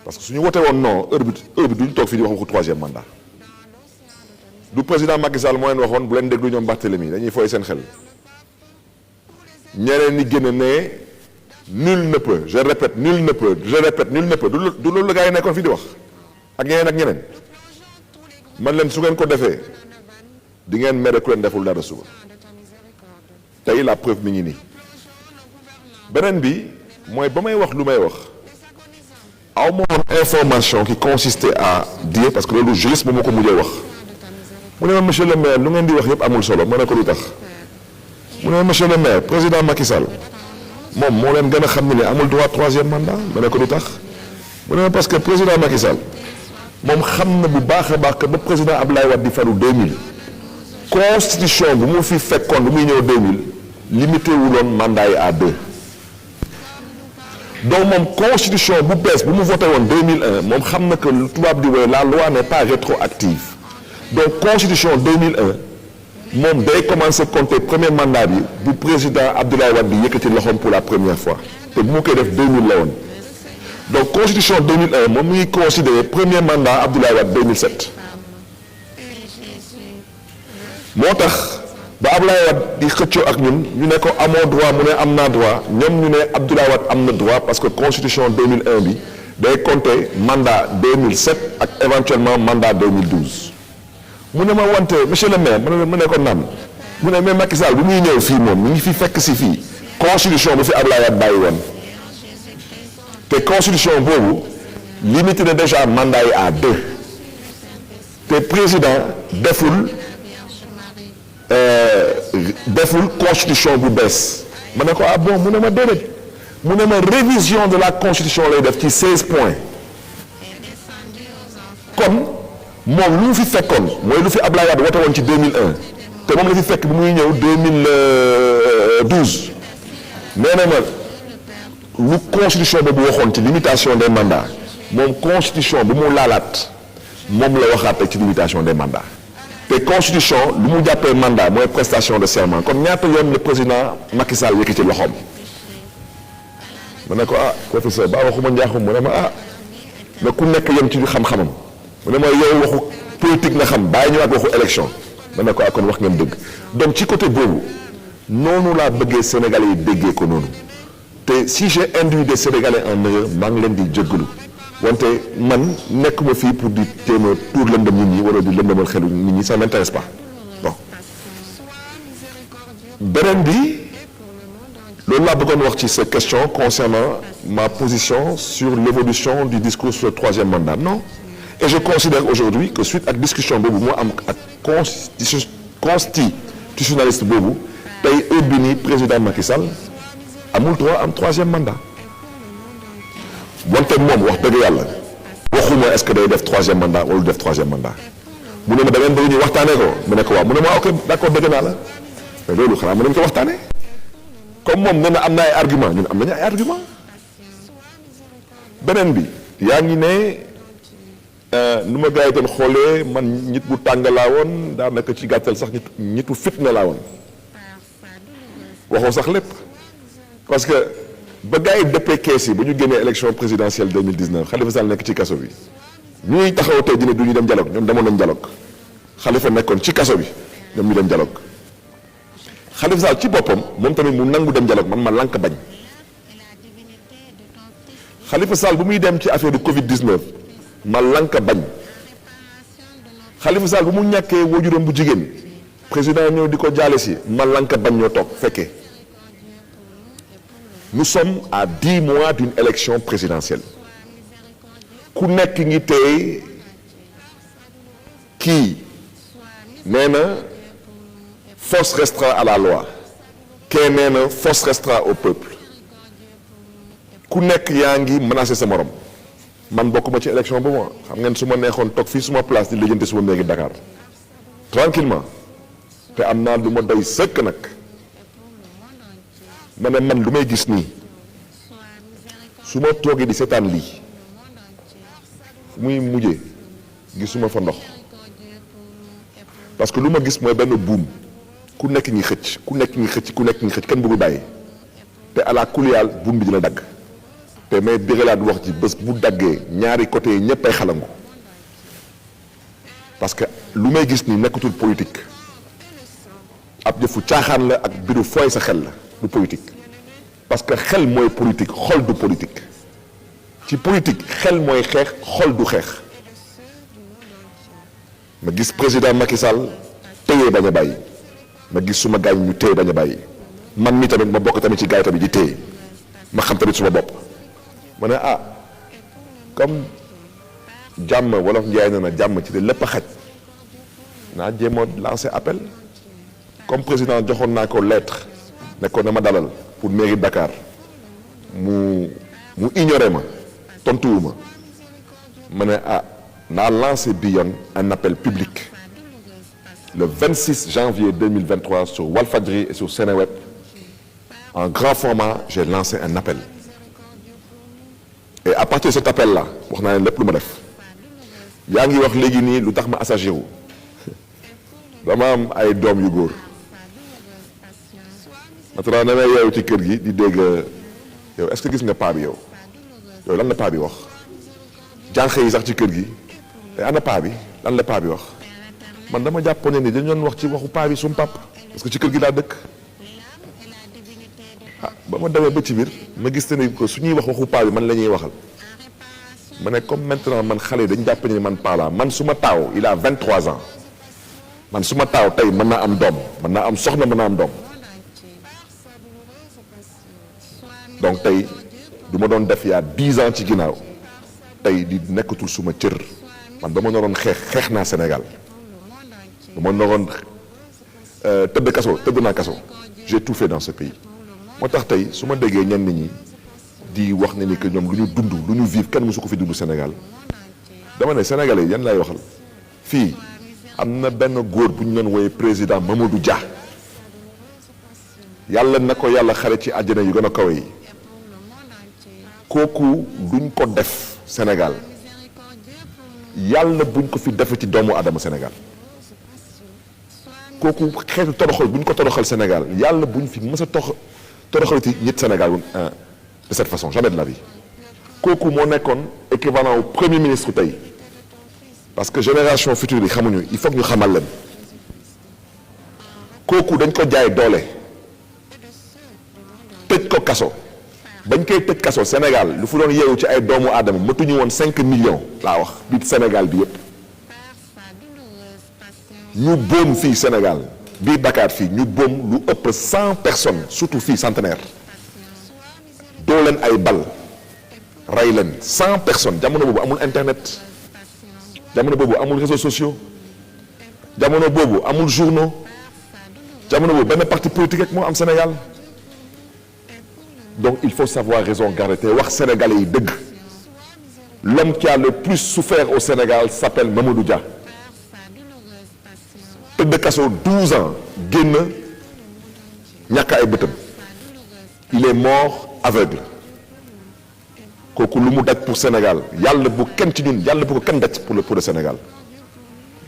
parce que suñu wotee woon non heure bi duñu toog fii di wax waxu 3e mandat. du président Macky Sall moo leen waxoon bu leen déglu ñoom Barthélemy dañuy fooy seen xel ñeneen ñi gën a ne nul ne peut je répète nul ne peut du loolu la gars yi nekkoon fii di wax ak ñeneen man leen su ngeen ko defee di ngeen mere ku leen deful dara suba tey la preuve mi ngi nii beneen bi mooy ba may wax lu may wax aw ma woon information qui consistait à dire parce que loolu juriste moom moo ko mujjee wax. mu ne ma monsieur le maire lu ngeen di wax yëpp amul solo ma ne ko lu tax mu ne ma monsieur le maire président Macky Sall moom moo leen gën a xam ne amul droit 3e mandat ma ne ko lu tax mu ne ma parce que président Macky Sall moom xam na bu baax a baax que ba président Abdoulaye Wade di falu 2000 constitution bu mu fi fekkoon bu muy ñëw 2000 limité wuloon mandat yi à 2 donc moom constitution bu bees bu mu voté woon 2001 moom xam na que lu tubaab di woowee la loi n'est pas rétroactive. donc constitution 2001 moom day commencer compter premier mandat bi bu président Abdoulaye Wade bi yëkkati loxoom pour la première fois te bu mu koy def 2000 la woon donc constitution 2001 moom mi ngi considérer premier mandat Abdoulaye Wade 2007 moo tax ba Abdoulaye Wade di xëccoo ak ñun ñu ne ko amoo droit mu ne am naa droit ñoom ñu ne Abdoulaye Wade am na droit parce que constitution 2001 bi day compter mandat 2007 ak éventuellement mandat 2012. mu ne ma wante monsieur le maire mu ne ko naam mu ne mais Macky Sall bu muy ñëw fii moom mi ngi fi fekk si fii constitution bu fi Abdoulaye Wade bàyyi woon te constitution boobu limité na déjà mandat yi à 2 te président deful constitution bu bees ma ne ko ah bon mu ne ma déedéet mu ne ma révision de la constitution lay def ci 16 points kon moom lu mu fi fekkoon mooy lu fi Abdoulaye Wade wote woon ci 2001 te moom la fi fekk bi muy ñëw 2012 nee na ma lu constitution boobu waxoon ci limitation des mandats moom constitution bu mu laalaat moom la waxaat ci limitation des mandats te constitution lu mu jàppee mandat mooy prestation de serment kon ñaata yoon le président Macky Sall yëkkati loxoom ma ne ko ah professeur ba waxuma njaaxum mu ne ma ah mais ku nekk yem ci xam-xamam mu ne ma yow waxu politique nga xam bàyyi ñëwaat waxu élection ma ne ko ah kon wax ngeen dëgg donc ci côté boobu noonu laa bëggee Sénégalais yi déggee ko noonu te si j'ai induit des Sénégalais en erreur maa ngi leen di jéggalu wante man nekkuma fii pour di téema tuur lëndëm nit ñi wala di lëndëmal xelu nit ñi ça m'intéresse pas bon beneen bi loolu laa bëggoon wax ci cette question concernant ma position sur l'évolution du discours sur le 3e mandat non et je considère aujourd'hui que suite ak discussion boobu moo am ak constitutionnaliste boobu tey heure bi nii président Macky Sall amul droit am 3e mandat wante moom wax dëgg yàlla waxuma est-ce que day def 3e mandat wala du def 3e mandat mu ne ma da ngeen bëgg ñu waxtaanee ko mu ne ko waaw mu ne ma ok d'accord dëgg naa la mais loolu xanaa mën nañu ko waxtaanee comme moom nee na am na ay argument ñun am nañu ay argument beneen bi yaa ngi ne nu ma gars yi doon xoolee man nit bu tàng laa woon daanaka ci gàttal sax nitu fitna laa woon waxoo sax lépp parce que ba gars yi dëppee kees yi ba ñu génnee élection présidentielle 2019 Khalifa Sall nekk ci kaso bi ñuy taxaw tey dina du ñu dem dialogue ñoom demoon nañ dialogue Khalifa nekkoon ci kaso bi ñoom ñu dem dialogue Khalifa Sall ci boppam moom tamit mu nangu dem dialogue man ma lank bañ Khalifa Sall bu muy dem ci affaire du Covid 19 ma lank bañ Khalifa Sall bu mu ñàkkee wajuram bu jigéen président ñëw di ko jaale si ma lank bañ ñoo toog fekkee. Nous sommes à 10 mois d'une élection présidentielle ku nekk ngi tey kii nee na force restera à la loi kee nee na force restera au peuple ku nekk yaa ngi menacé sa morom man bokkuma ci élection bu ma xam ngeen su ma neexoon toog fii suma place di lijjanti suma mairie Dakar tranquillement te am naa lu ma doy sëkk nag ma ne man lu may gis nii su ma toogee di seetaan lii fu muy mujjee gisuma fa ndox parce que lu ma gis mooy benn buum ku nekk ñi xëcc ku nekk ñi xëcc ku nekk ñi xëcc kenn bëggul bàyyi te ala kuliyal buum bi dina dagg te may béralaat wax ci bés bu daggee ñaari côté yi ñëpp ay xalangu parce que lu may gis nii nekkatul politique ab jëfu caaxaan la ak biru fooy sa xel la du politique parce que xel mooy politique xol du politique ci politique xel mooy xeex xol du xeex ma gis président Macky Sall téye bañ a bàyyi ma gis suma gaañ ñu téye bañ a bàyyi man mi tamit ma bokk tamit ci gaay tamit di téye ma xam tamit suma bopp ma ne ah comme jàmm wolof njaay na jàmm ci de lépp a xaj naa jéem a lancer appel comme président joxoon naa ko lettre nekkoon na ma dalal pour mairie Dakar mu ignoré ma tontuwuma ma ne ah naa lancé bi yoon un appel public le 26 janvier 2023 sur Walfadjri et sur Seneweb en grand format j'ai lancé un appel et à partir de cet appel là wax naa leen lépp lu ma def yaa ngi wax léegi nii lu tax ma assagé wu dama am ay doom yu góor maintenant damay yeewu ci kër gi di dégg yow est-ce que gis nga paa bi yow lan la paa bi wax jànq yi sax ci kër gi te ana paa bi lan la paa bi wax man dama jàppoon ne ni dañu doon wax ci waxu paa bi sumu pap parce que ci kër gi laa dëkk ah ba ma demee ba ci biir ma gis te ne que su ñuy wax waxu paa bi man la ñuy waxal ma ne comme maintenant man xale yi dañu jàpp ne man paa laa man su ma taaw il a 23 ans man su ma taaw tey mën naa am doom mën naa am soxna mën naa am doom donc tey du ma doon def yaa 10 ans ci ginnaaw tey di nekkatul suma cër man ba ma naroon xeex naa Sénégal ba ma naroon tëdd naa kaso j'ai tout fait dans ce pays moo tax tey su ma déggee ñenn ñi di wax ne ni que ñoom lu ñu dund lu ñu vivre kenn mësu ko fi dund Sénégal dama ne Sénégalais yan lay waxal fii am na benn góor bu ñu doon woowee président Mamadou Dia yàlla na ko yàlla xare ci àjjana yu gën a kawe yi kooku duñ ko def Sénégal yàlla buñ ko fi defe ci doomu Adama Sénégal kooku xeetu toroxal buñ ko toroxal Sénégal yàlla buñ fi mës a toroxal ci ñit Sénégal de cette façon jamais de la vie kooku moo nekkoon équivalent au premier ministre tey parce que génération future yi xamuñu il faut que ñu xamal leen kooku dañ ko jaay doole tëj ko kaso bañ koy tëj kaso Sénégal lu fu doon yeewu ci ay doomu aadama matuñu woon 5 millions laa wax biir Sénégal bi yëpp ñu boom fii Sénégal biir Dakar fii ñu boom lu ëpp 100 personnes surtout fii Centenaire doo leen ay bal rey leen 100 personnes jamono boobu amul internet jamono boobu amul réseaux sociaux jamono boobu amul journaux jamono boobu benn parti politique rek moo am Sénégal donc il faut savoir raison garder te wax sénégalais yi dëgg l'homme qui a le plus souffert au Sénégal s'appelle Mamadou Dia tëdd kaso 12 ans génn ñàkk ay bëtam il est mort aveugle kooku lu mu daj pour Sénégal yàlla bu kenn ci ñun yàlla bu ko kenn daj pour le Sénégal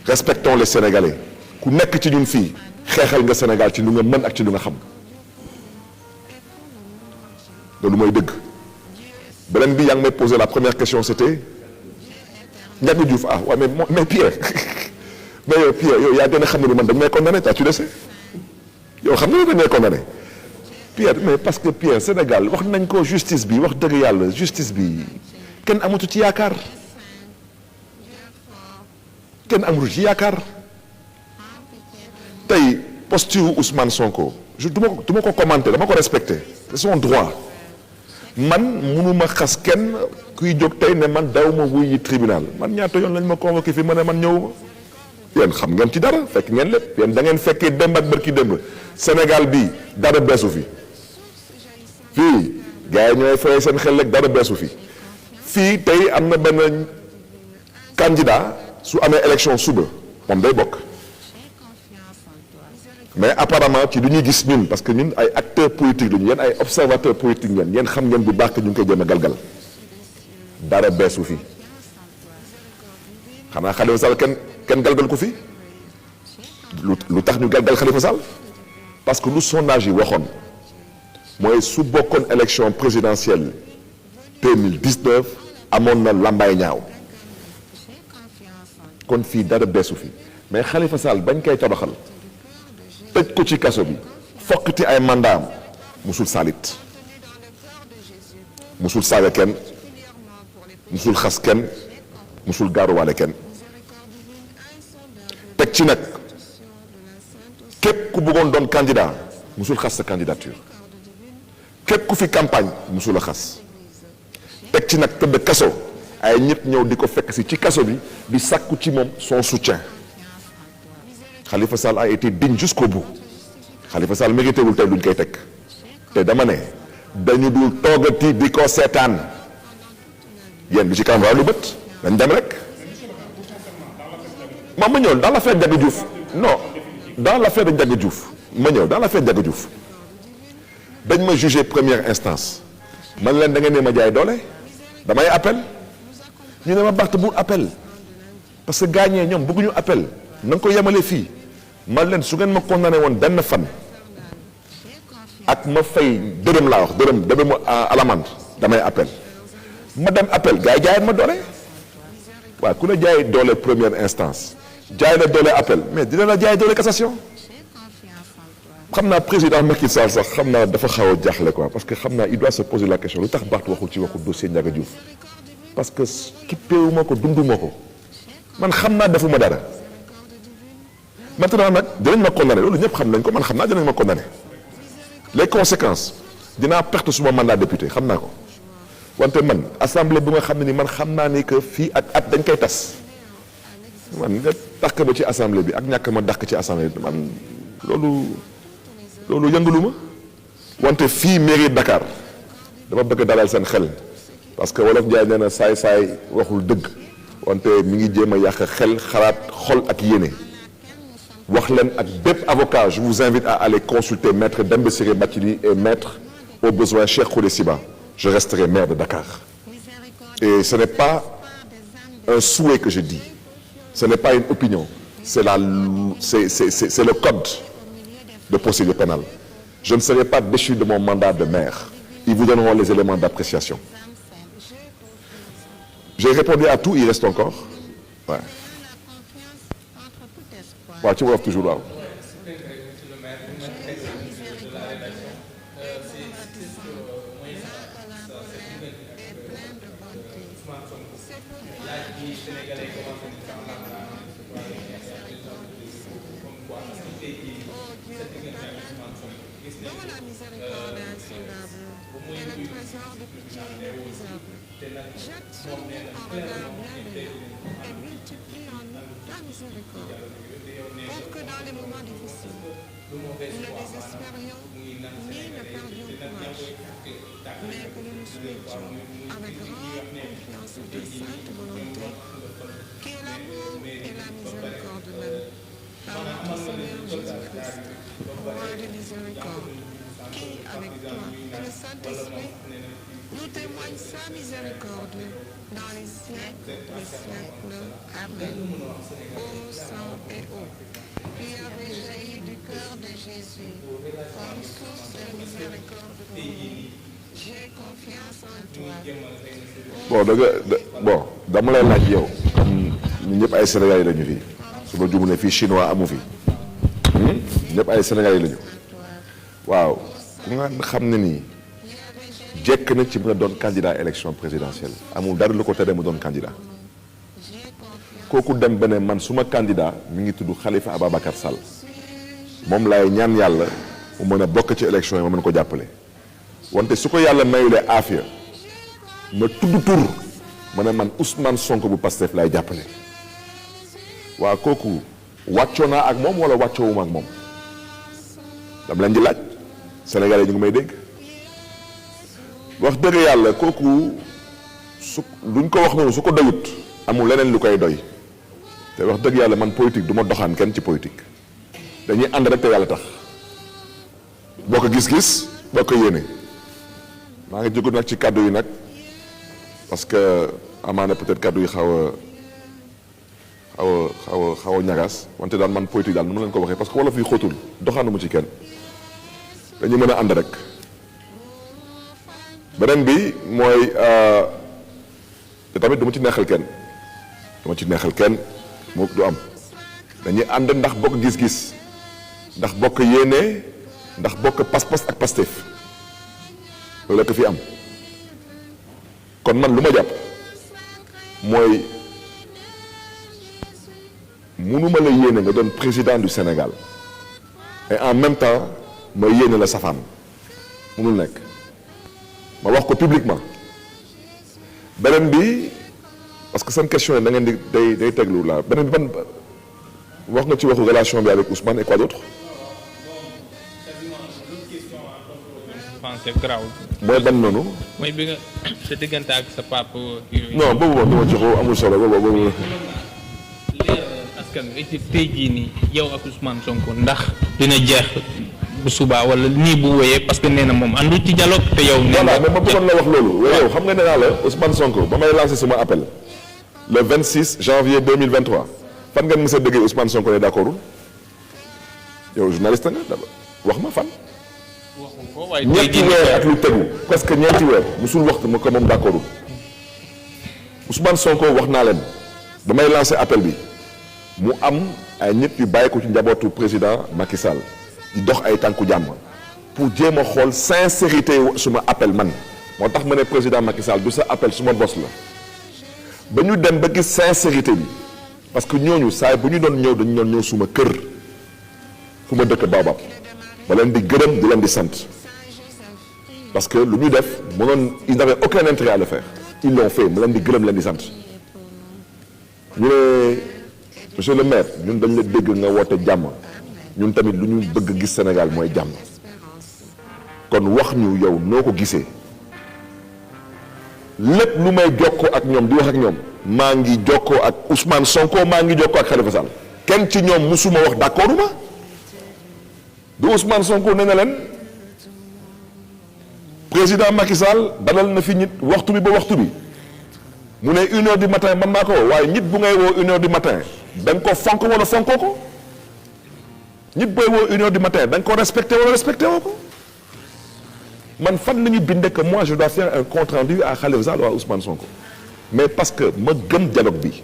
respectons les Sénégalais ku nekk ci ñun fii xeexal nga Sénégal ci lu nga mën ak ci lu nga xam loolu mooy dëgg beneen bi yaa ngi may posé la première question c'était Ndiaga Diouf ah waaw mais Pierre mais yow Pierre yow yaa gën a xam ne man dañ may condamné tu le sais yow xam nga ne dañ may condamné Pierre mais parce que Pierre Sénégal wax nañ ko justice bi wax dëgg yàlla justice bi kenn amatu ci yaakaar kenn amatu ci yaakaar tey posture Ousmane Sonko du ma ko commenter dama ko respecter c'est son droit man mënuma xas kenn kuy jóg tey ne man daw ma wuy yi tribunal man ñaata yoon lañ ma convoqué fi ma ne man ñëw yéen xam ngeen ci dara fekk ngeen lépp yéen da ngeen fekkee démb ak bërki démb Sénégal bi dara beesu fi fii gars yi ñooy fay seen xel rek dara beesu fi fii tey am na benn candidat su amee élection suba moom day bokk mais apparemment ci lu ñuy gis ñun parce que ñun ay acteurs politiques lañu yéen ay observateurs politiques ngeen yéen xam ngeen bu baax que ñu ngi koy jéem a galgal dara beesu fi xanaa Khalifa Sall kenn galgal ko fi lu tax ñu galgal Khalifa Sall parce que lu sondage yi waxoon mooy su bokkoon élection présidentielle 2019 amoon na lambay ñaaw kon fii dara beesu fi mais Khalifa Sall bañ koy toroxal tëj ko ci kaso bi fokkati ay mandaam musul salit musul saaga kenn musul xas kenn musul gaaruwaale kenn teg ci nag képp ku bëggoon doon candidat musul xas sa candidature képp ku fi campagne musul a xas teg ci nag tëdd kaso ay ñëpp ñëw di ko fekk si ci kaso bi di sàkku ci moom son soutien Khalifa Sall a été digne jusqu'au bout Khalifa Sall mérité wul tey duñ koy teg te dama ne dañu dul toogati di ko seetaan yéen bi ci kanam waaw lu bët dañ dem rek ma ñëw dans l'affaire Ndiaga Diouf non dans l'affaire de Ndiaga Diouf ma ñëw dans l'affaire Ndiaga Diouf dañ ma jugé première instance man leen da ngeen ne ma jaay doole damay appel ñu ne ma Barth bu appel parce que gaañee ñoom bëgguñu appel na nga ko yemale fii man leen su ngeen ma condamné woon benn fan ak ma fay dërëm laa wax dërëm à l'amende damay appel ma dem appel gars yi jaayat ma doole waaw ku la jaay doole première instance jaay la doole appel mais dina la jaay doole cassation xam naa président Macky Sall sax xam naa dafa xaw a jaaxle quoi parce que xam naa il doit se poser la question lu tax Barth waxul ci waxu dossier Ndiaga Diouf parce que kippeewuma ko dunduma ko man xam naa defuma dara maintenant nag dinañ ma condamné loolu ñëpp xam nañ ko man xam naa dinañ ma condamné les conséquences dinaa perte suma mandat député xam naa ko wante man assemblée bu nga xam ne ni man xam naa ni que fii ak at dañ koy tas man nga dàq ma ci assemblée bi ak ñàkk ma dàq ci assemblée bi man loolu yëngalu ma wante fii mairie Dakar dama bëgg dalal seen xel parce que wolof Njaay nee na saay-saay waxul dëgg wante mi ngi jéem a yàq xel xalaat xol ak yéene wax leen ak bépp avocat je vous invite à aller consulter maître Demba Ciré Bathily et maître au besoin Cheikh Khouré Siba je resterai maire de Dakar et ce n'est pas un souhait que je dis ce n'est pas une opinion c'est le code de procédure pénale je ne serai pas déchu de mon mandat de maire ils vous donneront les éléments d'appréciation j'ai répondu à tout il reste encore ouais waaw ci wolof toujours waaw Pour que dans les moments difficiles, nous ne désespérions ni ne perdions courage, mais que nous nous soumettions avec grande confiance de sainte volonté, qui est l'amour et la miséricorde même, par notre Seigneur Jésus-Christ, roi de miséricorde, qui, avec toi et le Saint-Esprit, nous témoigne sa miséricorde dans les siècles des siècles. Amen. Ô sang et eau, qui avait jailli du cœur de Jésus, comme source de miséricorde pour nous, j'ai confiance en toi. bon dama lay laaj yow comme ñun ñëpp ay Sénégalais lañu fii su ma jumu ne fii chinois amu fi ñëpp ay Sénégalais lañu waaw ku nga xam ne nii jekk na ci mën a doon candidat élection présidentielle amul dara lu ko tere mu doon candidat kooku dem ba ne man suma candidat mi ngi tudd Khalifa Ababacar Sall moom laay ñaan yàlla mu mën a bokk ci élection yi ma mën ko jàppale wante su ko yàlla mayulee aafiya ma tudd tur ma ne man Ousmane Sonko bu Pastef laay jàppale waa kooku wàccoo naa ak moom wala wàccoowuma ak moom dama leen di laaj Sénégalais ñu ngi may dégg wax dëgg yàlla kooku su luñ ko wax noonu su ko doyut amul leneen lu koy doy te wax dëgg yàlla man politique du ma doxaan kenn ci politique dañuy ànd rek te yàlla tax boo ko gis-gis boo ko yéene maa ngi jógu nag ci kàddu yi nag parce que amaana peut-être kàddu yi xaw a ñagaas wante daal man politique daal nu ma leen ko waxee parce que wolof yi xóotul doxaanu mu ci kenn dañuy mën a ànd rek beneen bi mooy te tamit du ma ci neexal kenn moo du am dañuy ànd ndax bokk gis-gis ndax bokk yéene ndax bokk pas-pas ak Pastef loolu la ko fi am kon man lu ma jàpp mooy mënuma la yéene nga doon président du Sénégal et en même temps ma yéene la safaan mënul nekk ma wax ko publiquement beneen bi parce que seen question yi da ngeen di day teglu la beneen bi ban wax nga ci waxu relation bi avec Ousmane et quoi d'autre. pensé graw mooy ban noonu. mooy bi nga sa diggante ak sa papa. non boobu moom dama joxoo amul solo boobu. li askan wi ci tey jii nii yow ak Ousmane Sonko ndax dina jeex bu subaa wala nii bu wéyee parce que nee na moom àndu ci dialogue te yow. nee na voilà mais ma bëggoon la wax loolu. waaw yow xam nga nee naa la Ousmane Sonko ba may lancé sama appel le 26 janvier 2023 fan ngeen mës a déggee Ousmane Sonko ne d'accordul yow journaliste nga wax ma fan. ñetti weer ak lu tegu presque ñeenti weer musul waxtu ma ko moom d'accordul Ousmane Sonko wax naa leen ba may lancé appel bi mu am ay nit yu bàyyi ko ci njabootu président Macky Sall di dox ay tànku jàmm pour jéem a xool sincérité suma appel man moo tax ma ne président Macky Sall du sa appel suma bos la ba ñu dem ba gis sincérité bi parce que ñooñu saay bu ñu doon ñëw dañu doon ñëw suma kër fu ma dëkk Baobab ba leen di gërëm di leen di sant parce que lu ñu def mënoon ils n'avaient aucun intérêt à le faire ils l'ont fait mu leen di gërëm leen di sant ñu ne monsieur le maire ñun dañ la dégg nga woote jàmm ñun tamit lu ñu bëgg gis Sénégal mooy jàmm kon wax ñu yow noo ko gisee lépp lu may jokkoo ak ñoom di wax ak ñoom maa ngi jokkoo ak Ousmane Sonko maa ngi jokkoo ak Khalifa Sall kenn ci ñoom musuma wax d'accord ma du Ousmane Sonko nee na leen président Macky Sall dalal na fi nit waxtu bi ba waxtu bi mu ne 1h du matin man maa ko woo waaye nit bu ngay woo 1h du matin da nga ko fonk wala fonkoo ko nit booy woo 1h du matin da nga ko respecté wala respecté woo ko man fan la ñu bindee que moi je dois faire un compte rendu à Khalifa Sall ou à Ousmane Sonko mais parce que ma gëm dialogue bi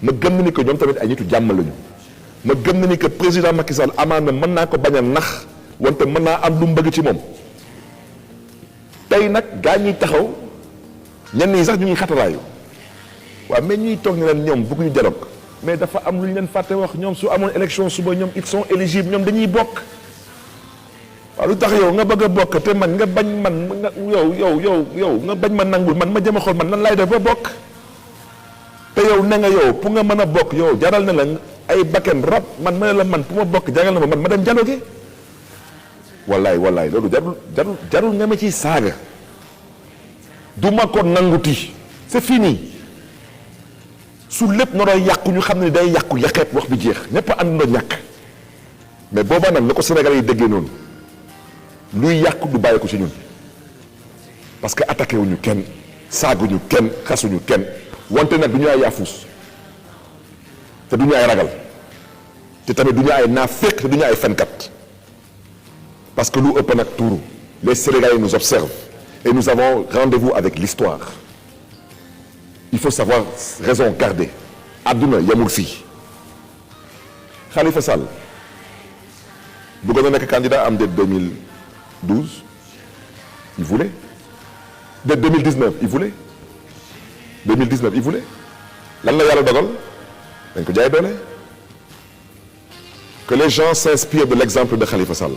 ma gëm na ni que ñoom tamit ay nitu jàmm lañu ma gëm na ni que président Macky Sall amaana mën naa ko bañ a nax wante mën naa am lu mu bëgg ci moom tey nag gaa ñuy taxaw ñenn ñi sax ñu ngi xataraayu waaw mais ñuy toog ne leen ñoom bëgguñu dialogue mais dafa am lu ñu leen fàtte wax ñoom su amoon élection suba ñoom ils sont éligibles ñoom dañuy bokk waaw lu tax yow nga bëgg a bokk te man nga bañ man nga yow nga bañ ma nangul man ma jëm a xool man lan laay def ba bokk te yow ne nga yow pour nga mën a bokk yow jaral na la ay bakken rab man ma ne la man pour ma bokk jaral na ma man ma dem dialogue wallaay loolu jarul nga ma ciy saaga du ma ko nanguti c'est fini su lépp naroo yàqu ñu xam ne day yàqu yàqeet wax bi jeex ñëpp a àndandoo ñàkk mais boobaa nag la ko Sénégalais yi déggee noonu luy yàqu du bàyyi ko ci ñun parce que attaqué wuñu kenn saaguñu kenn xasuñu kenn wante nag du ñu ay yaafus te du ñu ay ragal te tamit du ñu ay naaféq te du ñu ay fenkat parce que lu ëpp nag tuuru les Sénégalais nous observent et nous avons rendez-vous avec l'histoire il faut savoir raison garder adduna yemul fii Khalifa Sall bëggoon na nekk candidat am de 2012 il voulait de 2019 il voulait lan la yàlla dogal dañ ko jaay doole que les gens s'inspirent de l'exemple de Khalifa Sall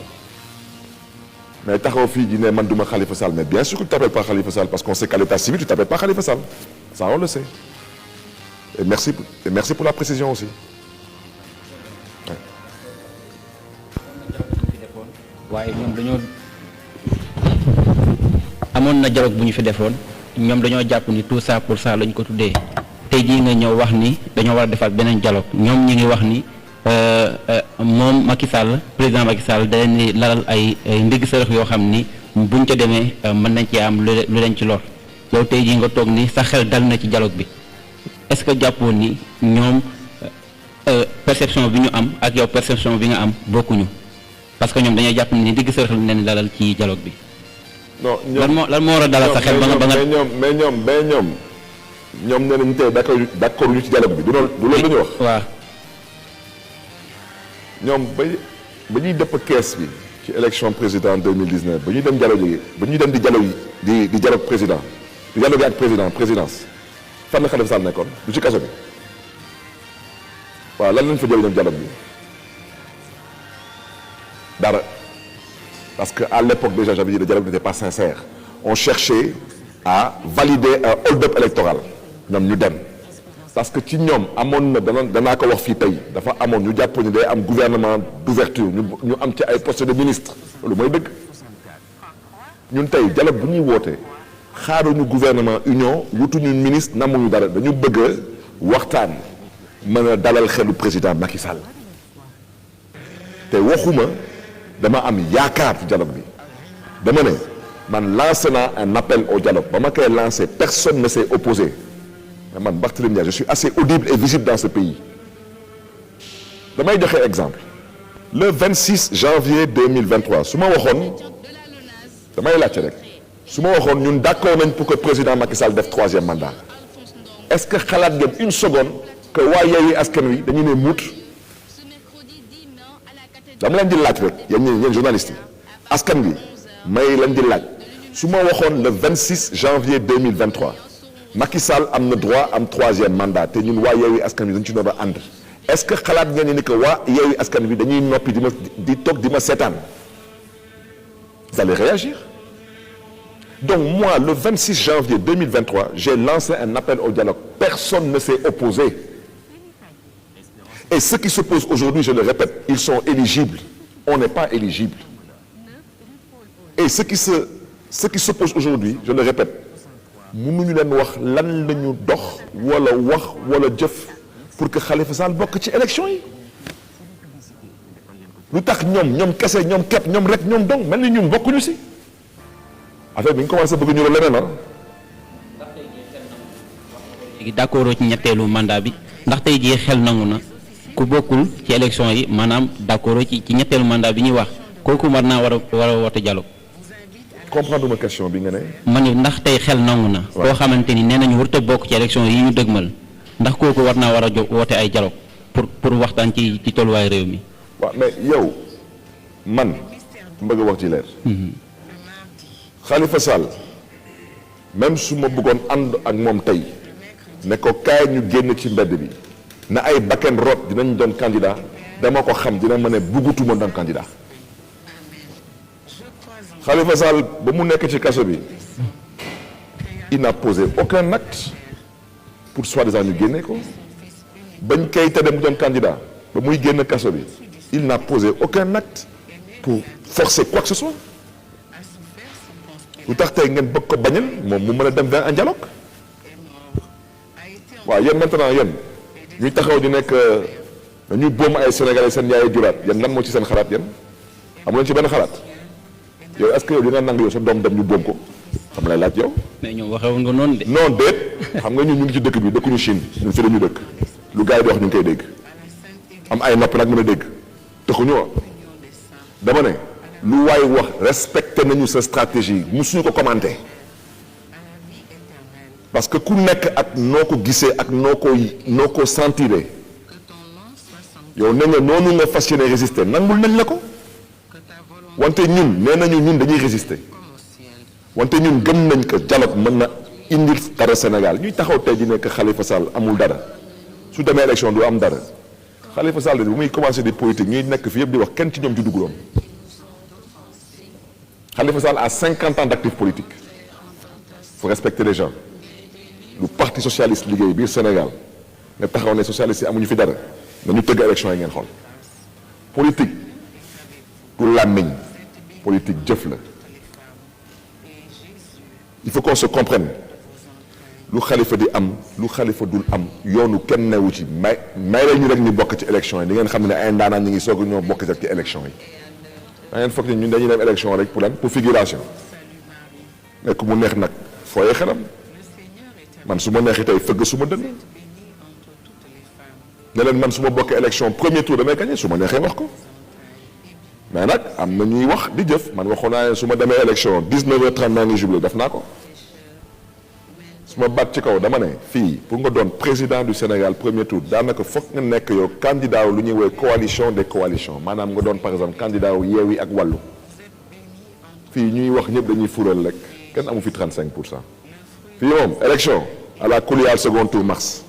mais taxaw fii di ne man duma Khalifa Sall mais bien sûr que tu t'appelles pas Khalifa Sall parce qu'on sait qu'à l'état civil tu t'appelles pas Khalifa Sall ça on le sait et merci pour la précision aussi waaye ñoom dañoo amoon na dialogue bu ñu fi defoon ñoom dañoo jàpp ni tout ça pour ça lañ ko tuddee tey jii nga ñëw wax ni dañoo war a defaat beneen dialogue ñoom ñi ngi wax ni moom Macky Sall président Macky Sall da leen di lalal ay ndigg sërëx yoo xam ni buñ ca demee mën nañ ci am lu leen ci lor yow tey jii nga toog ni sa xel dal na ci dialogue bi est-ce que jàppoon ni ñoom perception bi ñu am ak yow perception bi nga am bokkuñu parce que ñoom dañoo jàpp ni ndigg sërëx lañ leen lalal ci dialogue bi. non lan moo war a dalal sa xel ba nga mais ñoom nee nañu tey d'accord ñu ci dialogue bi du loolu la ñu wax. waaw. ñoom ba ñuy dëpp kees bi ci élection président 2019 ba ñuy dem dialogue ba ñuy dem di dialogue président di dialogue ak présidence fan la Khalifa Sall nekkoon du ci kaso bi waaw lan lañ fa jëlee dem dialogue bi dara parce que à l'époque déjà j'avais dit le dialogue n'était pas sincère on cherchait à valider un hold-up électoral ñoom ñu dem parce que ci ñoom amoon na danaa ko wax fii tey dafa amoon ñu jàpp ni day am gouvernement d'ouverture ñu am ci ay postes de ministre loolu mooy dëgg ñun tey dialogue bu ñuy woote xaaruñu gouvernement union wutuñu ministre namuñu dara dañu bëgg a waxtaan mën a dalal xelu président Macky Sall te waxuma dama am yaakaar ci dialogue bi dama ne man lancé naa un appel au dialogue ba ma koy lancé personne ne s'est opposé man Barthélémy Dias je suis assez audible et visible dans ce pays damay joxe exemple le 26 janvier 2023 su ma waxoon damay laajte rek su ma waxoon ñun d'accord nañ pour que président Macky Sall def 3e mandat est-ce que xalaat ngeen une seconde que waa Yewwi Askan Wi dañu ne muut dama leen di laaj rek yéen journalistes yi askan wi may leen di laaj su ma waxoon le 26 janvier 2023 Macky Sall am na droit am 3e mandat te ñun waa Yewwi Askan Wi dañu ci doon ànd est-ce que xalaat ngeen ni que waa Yewwi Askan Wi dañuy noppi di toog di ma seetaan vous allez réagir Donc moi, le 26 janvier 2023, j'ai lancé un appel au dialogue. Personne ne s'est opposé. Et ceux qui s'opposent aujourd'hui, je le répète, ils sont éligibles. On n'est pas éligible. Et ceux qui s'opposent aujourd'hui, je le répète, mënuñu leen wax lan la ñu dox wala wax wala jëf pour que Khalifa Sall bokk ci élection yi. lu tax ñoom kese ñoom képp ñoom rek ñoom dong mel ni ñun bokkuñu si affaire bi ñu commencé bëgg ñu la leneen ah. léegi d'accord ci ñetteelu mandat bi ndax tey jii xel nangu na ku bokkul ci élection yi maanaam d'accord ci ñetteelu mandat bi ñuy wax kooku war naa war a woote dialogue. comprendre ma question bi nga ne. ma ne ndax tey xel nangu na. koo xamante ni nee nañu warut a bokk ci élection yi ñu dëgmal ndax kooku war naa war a woote ay dialogue pour waxtaan ci tolluwaay réew mi. waaw mais yow man mbëgg a wax ci leer. Khalifa Sall même su ma bëggoon ànd ak moom tey ne ko kaay ñu génn ci mbedd bi na ay bakken root dinañ doon candidat dama ko xam dina ma ne bëggatuma doon candidat. Khalifa Sall ba mu nekk ci kaso bi il n'a posé aucun acte pour soi-disant ñu génne ko bañ kay te dem doon candidat ba muy génn kaso bi il n'a posé aucun acte pour forcer quoi que ce soit lu tax tey ngeen bëgg ko bañal moom mu mën a dem vers un dialogue waaw yéen maintenant yéen ñuy taxaw di nekk dañuy boom ay sénégalais seen yaay juraat yéen lan moo ci seen xalaat yéen amu leen ci benn xalaat yow est-ce que yow dina nangu yow sa doom dem ñu boom ko xam lay laaj yow. mais ñoom waxewoon nga noonu de. non déet xam nga ñun ñu ngi ci dëkk bi dëkkuñu Chine ñun fi dañu dëkk lu gars yi di wax ñu ngi koy dégg am ay nopp nag mën a dégg taxuñu wa dama ne lu waay wax respecté nañu sa stratégie musuñu ko commenté parce que ku nekk ak noo ko gisee ak noo ko sentiré yow ne nga noonu nga fas yéene résister nangul nañ la ko wante ñun nee nañu ñun dañuy résister wante ñun gëm nañ ko dialogue mën na indil dara Sénégal ñuy taxaw tey di nekk Khalifa Sall amul dara su demee élection du am dara Khalifa Sall bu muy commencé di politique ñuy nekk fi yëpp di wax kenn ci ñoom ci dugguloon Khalifa Sall a 50 ans d'actif politique faut respecter les gens lu parti socialiste liggéey biir Sénégal nga taxaw ne socialiste yi amuñu fi dara nañu tëgg élection yi ngeen xool politique du làmmiñ politique jëf la il faut qu'on se comprenne lu Khalifa di am lu Khalifa dul am yoonu kenn newu ci may la ñu rek ñu bokk ci élection yi di ngeen xam ne ay ndaanaan ñi ngi soog ñoo bokk ci élection yi da ngeen foog ne ñun dañuy dem élection rek pour lan pour figuration nekk mu neex nag fooyee xelam man su ma neexee tey fëgg su ma dënn ne leen man su ma bokkee élection premier tour damay gagné su ma neexee wax ko mais nag am na ñuy wax di jëf man waxoon naa ne su ma demee élection 19h30 naa ngi jublé def naa ko su ma baat ci kaw dama ne fii pour nga doon président du Sénégal premier tour daanaka foog nga nekk yow candidat wu lu ñuy woowee coalition des coalitions maanaam nga doon par exemple candidat wu Yewwi ak Wallu fii ñuy wax ñëpp dañuy fural rek kenn amu fi 35%. fii moom élection à la coulière second tour mars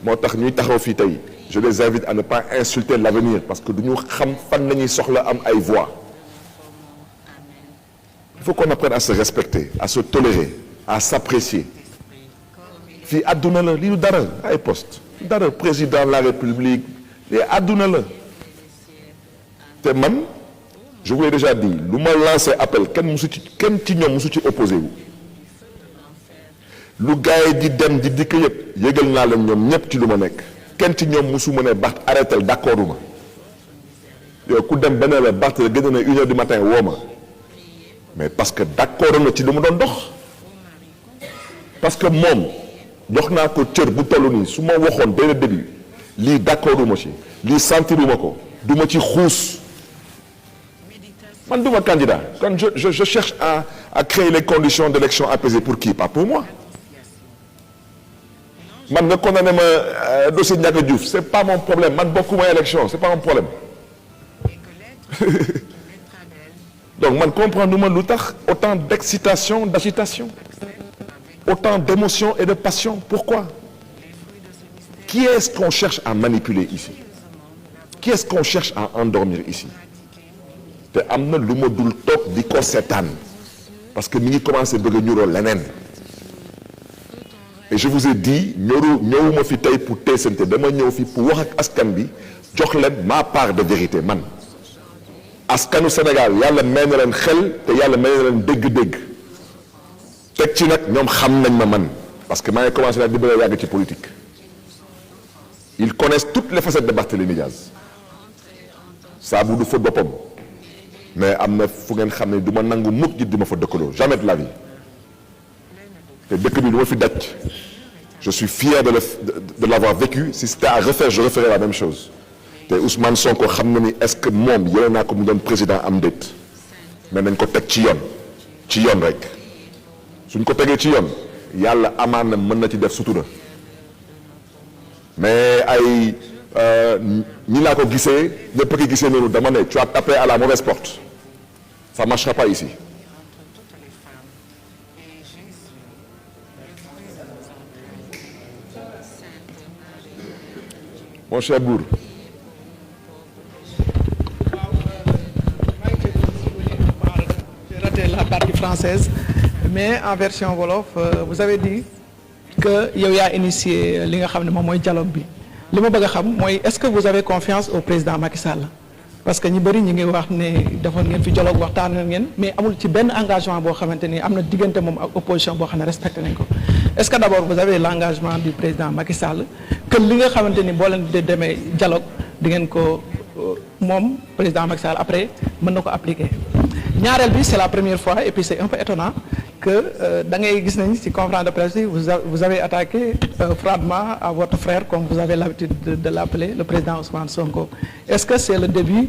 moo tax ñuy taxaw fii tey je les invite à ne pas insulter l'avenir parce que du ñu xam fan la ñuy soxla am ay voix il faut qu'on apprenne à se respecter à se tolérer à s'apprécier fii àdduna la lii du dara ay poste dara président de la république lii àdduna la te man je vous l'ai déjà dit lu ma lancé appel kenn ci ñoom musu ci opposé wu lu gars yi di dem di dikk yëpp yëgal naa leen ñoom ñëpp ci lu ma nekk kenn ci ñoom musu ma ne Barth arrêtel d'accord uma yow ku dem benn la Barth la gën na 1h du matin woo ma mais parce que d'accord na ci lu mu doon dox parce que moom jox naa ko cër bu toll nii su ma waxoon dès le début lii d'accord uma ci lii sentiruma ko du ma ci xuus man duma candidat quand je cherche à créer les conditions d'élection apaisées pour qui? Pas pour moi. Man nga condamné ma dossier Ndiaga Diouf c'est pas mon problème man bokkuma élection c'est pas mon problème donc man comprendre ma lu tax autant d'excitation d'agitation autant d'émotion et de passion pourquoi? Qui est-ce qu'on cherche à manipuler ici? Qui est-ce qu'on cherche à endormir ici? te am na lu ma dul toog di ko seetaan parce que mi ngi commencé bëgg a ñuroo leneen et je vous ai dit ñëwuma fi tey pour teesante dama ñëw fi pour wax ak askan bi jox leen ma part de vérité man askanu Sénégal yàlla may na leen xel te yàlla may na leen dégg-dégg teg ci nag ñoom xam nañ ma man parce que maa ngi commencé nag di bëgg a yàgg ci politique ils connaissent toutes les facettes de Barthélémy Diaz saa bu du fa boppam mais am na fu ngeen xam ne du ma nangu mukk ji di ma fa dëkkaloo jamais de la vie te dëkk bi du ma fi daj je suis fier de l'avoir vécu si c'était à refaire je referais la même chose te Ousmane Sonko xam na ni est-ce que moom yéene naa ko mu doon président am déet mais nañ ko teg ci yoon rek suñ ko tegee ci yoon yàlla amaan na mën na ci def sutura mais ay ñi laa ko gisee ñëpp ki gisee noonu dama ne tu as tapé à la mauvaise porte ça marchera pas ici mon cher Bour. J'ai raté la partie française mais en version wolof vous avez dit que yow yaa initié li nga xam ne moom mooy dialogue bi li ma bëgg a xam mooy est-ce que vous avez confiance au président Macky Sall parce que ñu bëri ñi ngi wax ne defoon ngeen fi dialogue waxtaan ngeen mais amul ci benn engagement boo xamante ni am na diggante moom ak opposition boo xam ne respecté nañ ko est-ce que d'abord vous avez l'engagement du président Macky Sall que li nga xamante ni boo leen di demee dialogue di ngeen ko moom président Macky Sall après mën na ko appliquer ñaareel bi c'est la première fois et puis c'est un peu étonnant que da ngay gis nañ ci conférence de presse vous avez attaqué froidement à votre frère comme vous avez l'habitude de l'appeler le président Ousmane Sonko est-ce que c'est le début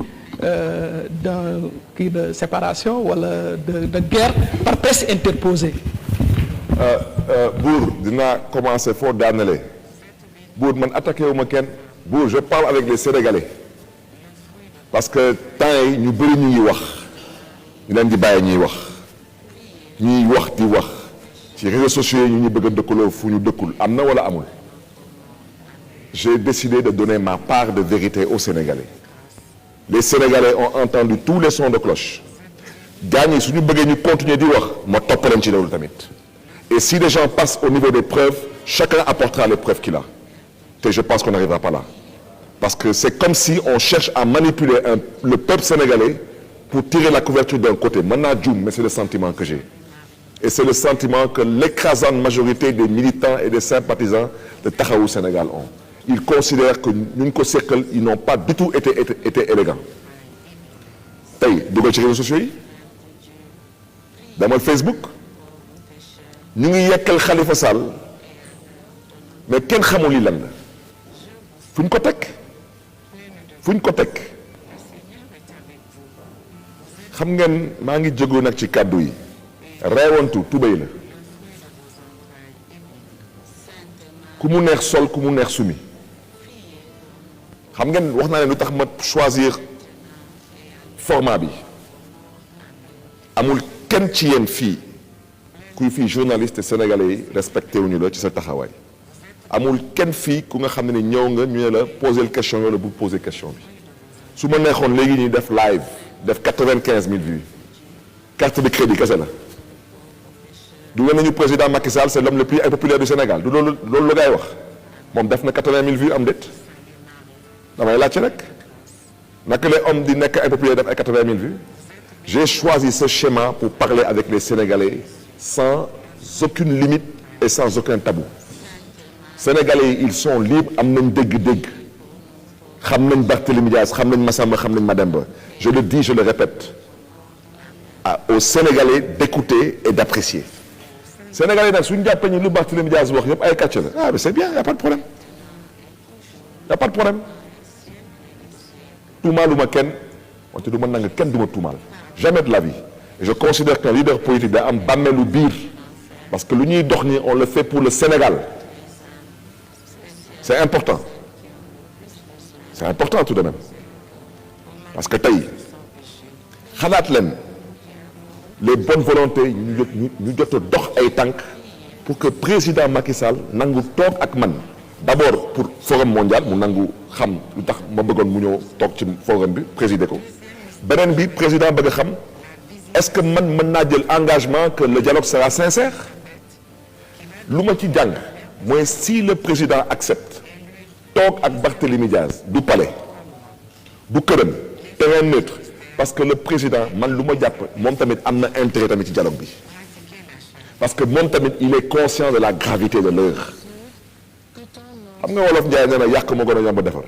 d'un kii de séparation wala de guerre par presse interposée. Bour dinaa commencer foo daanale Bour man attaqué wu ma kenn Bour je parle avec les Sénégalais parce que temps yi ñu bëri ñu ngi wax ñu leen di bàyyi ñuy wax di wax ci réseaux sociaux yi ñu bëgg a dëkkaloo fu ñu dëkkul am na wala amul j'ai décidé de donner ma part de vérité aux Sénégalais les Sénégalais ont entendu tous les sons de cloche gaañ yi suñu bëggee ñu continuer di wax ma topp leen ci loolu tamit et si les gens passent au niveau des preuves chacun apportera les preuves qu'il a te je pense qu'on n'arrivera pas là parce que c'est comme si on cherche à manipuler le peuple sénégalais pour tirer la couverture d'un côté mën naa juum mais c'est le sentiment que j'ai et c'est le sentiment que l'écrasante majorité des militants et des sympathisants de Taxawu Sénégal ont ils considèrent que ñu ko seqal ils n'ont pas du tout été élégants tey dugal ci réseaux sociaux yi demal Facebook ñu ngi yekkal Khalifa Sall mais kenn xamul li lan la fu ñu ko teg xam ngeen maa ngi jógoo nag ci kàddu yi reewantu tubéy la ku mu neex sol ku mu neex sumi xam ngeen wax naa ne lu tax ma choisir format bi amul kenn ci yéen fii kuy fii journaliste sénégalais yi respecté wuñu la ci sa taxawaay amul kenn fii ku nga xam ne ni ñëw nga ñu ne la poser question wala bu poser question bi su ma neexoon léegi ñuy def live def 95 000 vues carte de crédit kese la du nga nañu président Macky Sall c'est l'homme le plus impopulaire du Sénégal du loolu la ngay wax moom def na 80 000 vues am déet damay laajte rek naka la homme di nekk impopulaire def ay 80 000 vues j'ai choisi ce schéma pour parler avec les Sénégalais sans aucune limite et sans aucun tabou Sénégalais ils sont libres am nañ dégg-dégg xam nañ Barthélémy Diaz xam nañ Massamba xam nañ Mademba je le dis je le répète aux Sénégalais d'écouter et d'apprécier Sénégalais nag suñu jàppee ni lu Barthélémy Diaz wax yëpp ay kàcc la mais c'est bien y a pas de problème tuumaaluma kenn wante du ma nang kenn du ma tuumaal jamais de la vie et je considère qu'un leader politique da am bàmmeelu biir parce que lu ñuy dox ni on le fait pour le Sénégal c'est important tout de même parce que tey xalaat leen les bonnes volontés ñu jot a dox ay tànk pour que président Macky Sall nangu toog ak man d'abord pour forum mondial mu nangu xam lu tax ma bëggoon mu ñëw toog ci forum bi présider ko beneen bi président bëgg a xam est-ce que man mën naa jël engagement que le dialogue sera sincère lu ma ci jàng mooy si le président accepte toog ak Barthélémy Diaz du palais du këram terrain neutre parce que le président man lu ma jàpp moom tamit am na intérêt tamit ci dialogue bi parce que moom tamit il est conscient de la gravité de l'heure xam nga wolof Njaay nee na yàq ma gën a yomb defar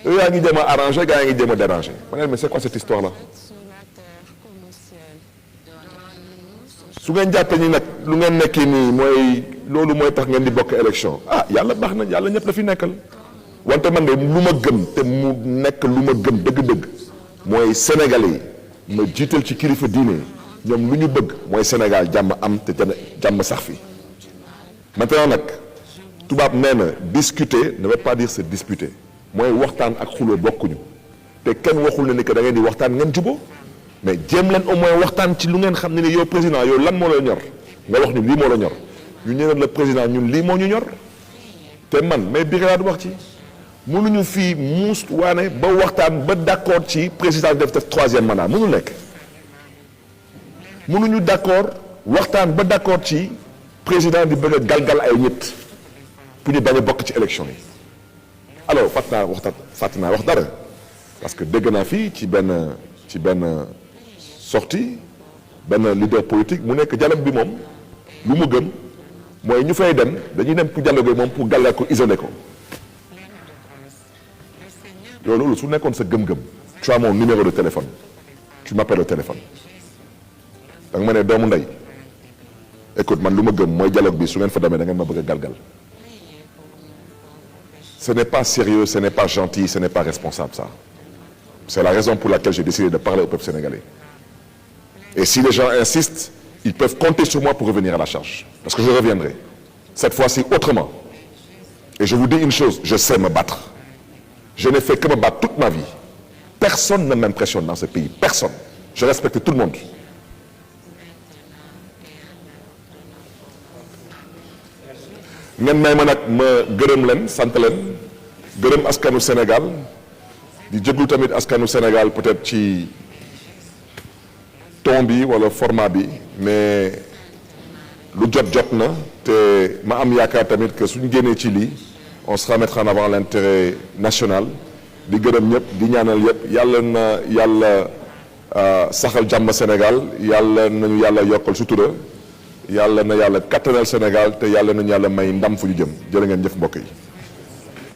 yow yaa ngi jéem a arrangé gaa yaa ngi jéem a déranger ma ne mais c'est quoi cette histoire là su ngeen jàppee ni nag lu ngeen nekkee nii mooy loolu mooy tax ngeen di bokk élection ah yàlla baax na yàlla ñëpp la fi nekkal wante man de lu ma gëm te mu nekk lu ma gëm dëgg-dëgg mooy Sénégalais yi ma jiital ci kilifa diine ñoom lu ñu bëgg mooy Sénégal jàmm am te jàmm sax fi maintenant nag tubaab nee na discuter ne veut pas dire se disputer mooy waxtaan ak xuloo bokkuñu te kenn waxul ne ni que da ngeen di waxtaan ngeen juboo mais jéem leen au moins waxtaan ci lu ngeen xam ne ni yow président yow lan moo la ñor nga wax ni lii moo la ñor ñu ñëwee le président ñun lii moo ñu ñor te man mais Biré du wax ci mënuñu fii muus waane ba waxtaan ba d'accord ci président def troisième mandat mënul nekk mënuñu d'accord waxtaan ba d'accord ci président di bëgg a galgal ay nit pour ñu bañ a bokk ci élection yi alors fàtt naa wax dara parce que dégg naa fii ci benn sortie benn leader politique mu nekk dialogue bi moom lu mu gëm mooy ñu fay dem dañuy dem pour dialogue moom pour galgal ko isolé ko yow loolu su nekkoon sa gëm-gëm tu as mon numéro de téléphone tu m'appelles au téléphone da nga ma ne doomu ndey écoute man lu ma gëm mooy dialogue bi su ngeen fa demee da ngeen ma bëgg a galgal ce n'est pas sérieux ce n'est pas gentil ce n'est pas responsable ça c'est la raison pour laquelle j'ai décidé de parler au peuple sénégalais et si les gens insistent ils peuvent compter sur moi pour revenir à la charge parce que je reviendrai cette fois-ci autrement et je vous dis une chose je sais me battre je n'ai fait que me battre toute ma vie personne ne m'impressionne dans ce pays personne je respecte tout le monde ngeen may ma nag ma gërëm leen sant leen gërëm askanu Sénégal di jéglu tamit askanu Sénégal peut-être ci ton bi wala format bi mais lu jot na te ma am yaakaar tamit que suñu génnee ci lii on sera mettre en avant l'intérêt national di gërëm ñëpp di ñaanal yëpp yàlla na yàlla saxal jàmm Sénégal yàlla nañu yàlla yokkal sutura yàlla na yàlla kattanal Sénégal te yàlla nañu yàlla may ndam fu ñu jëm jërë ngeen jëf mbokk yi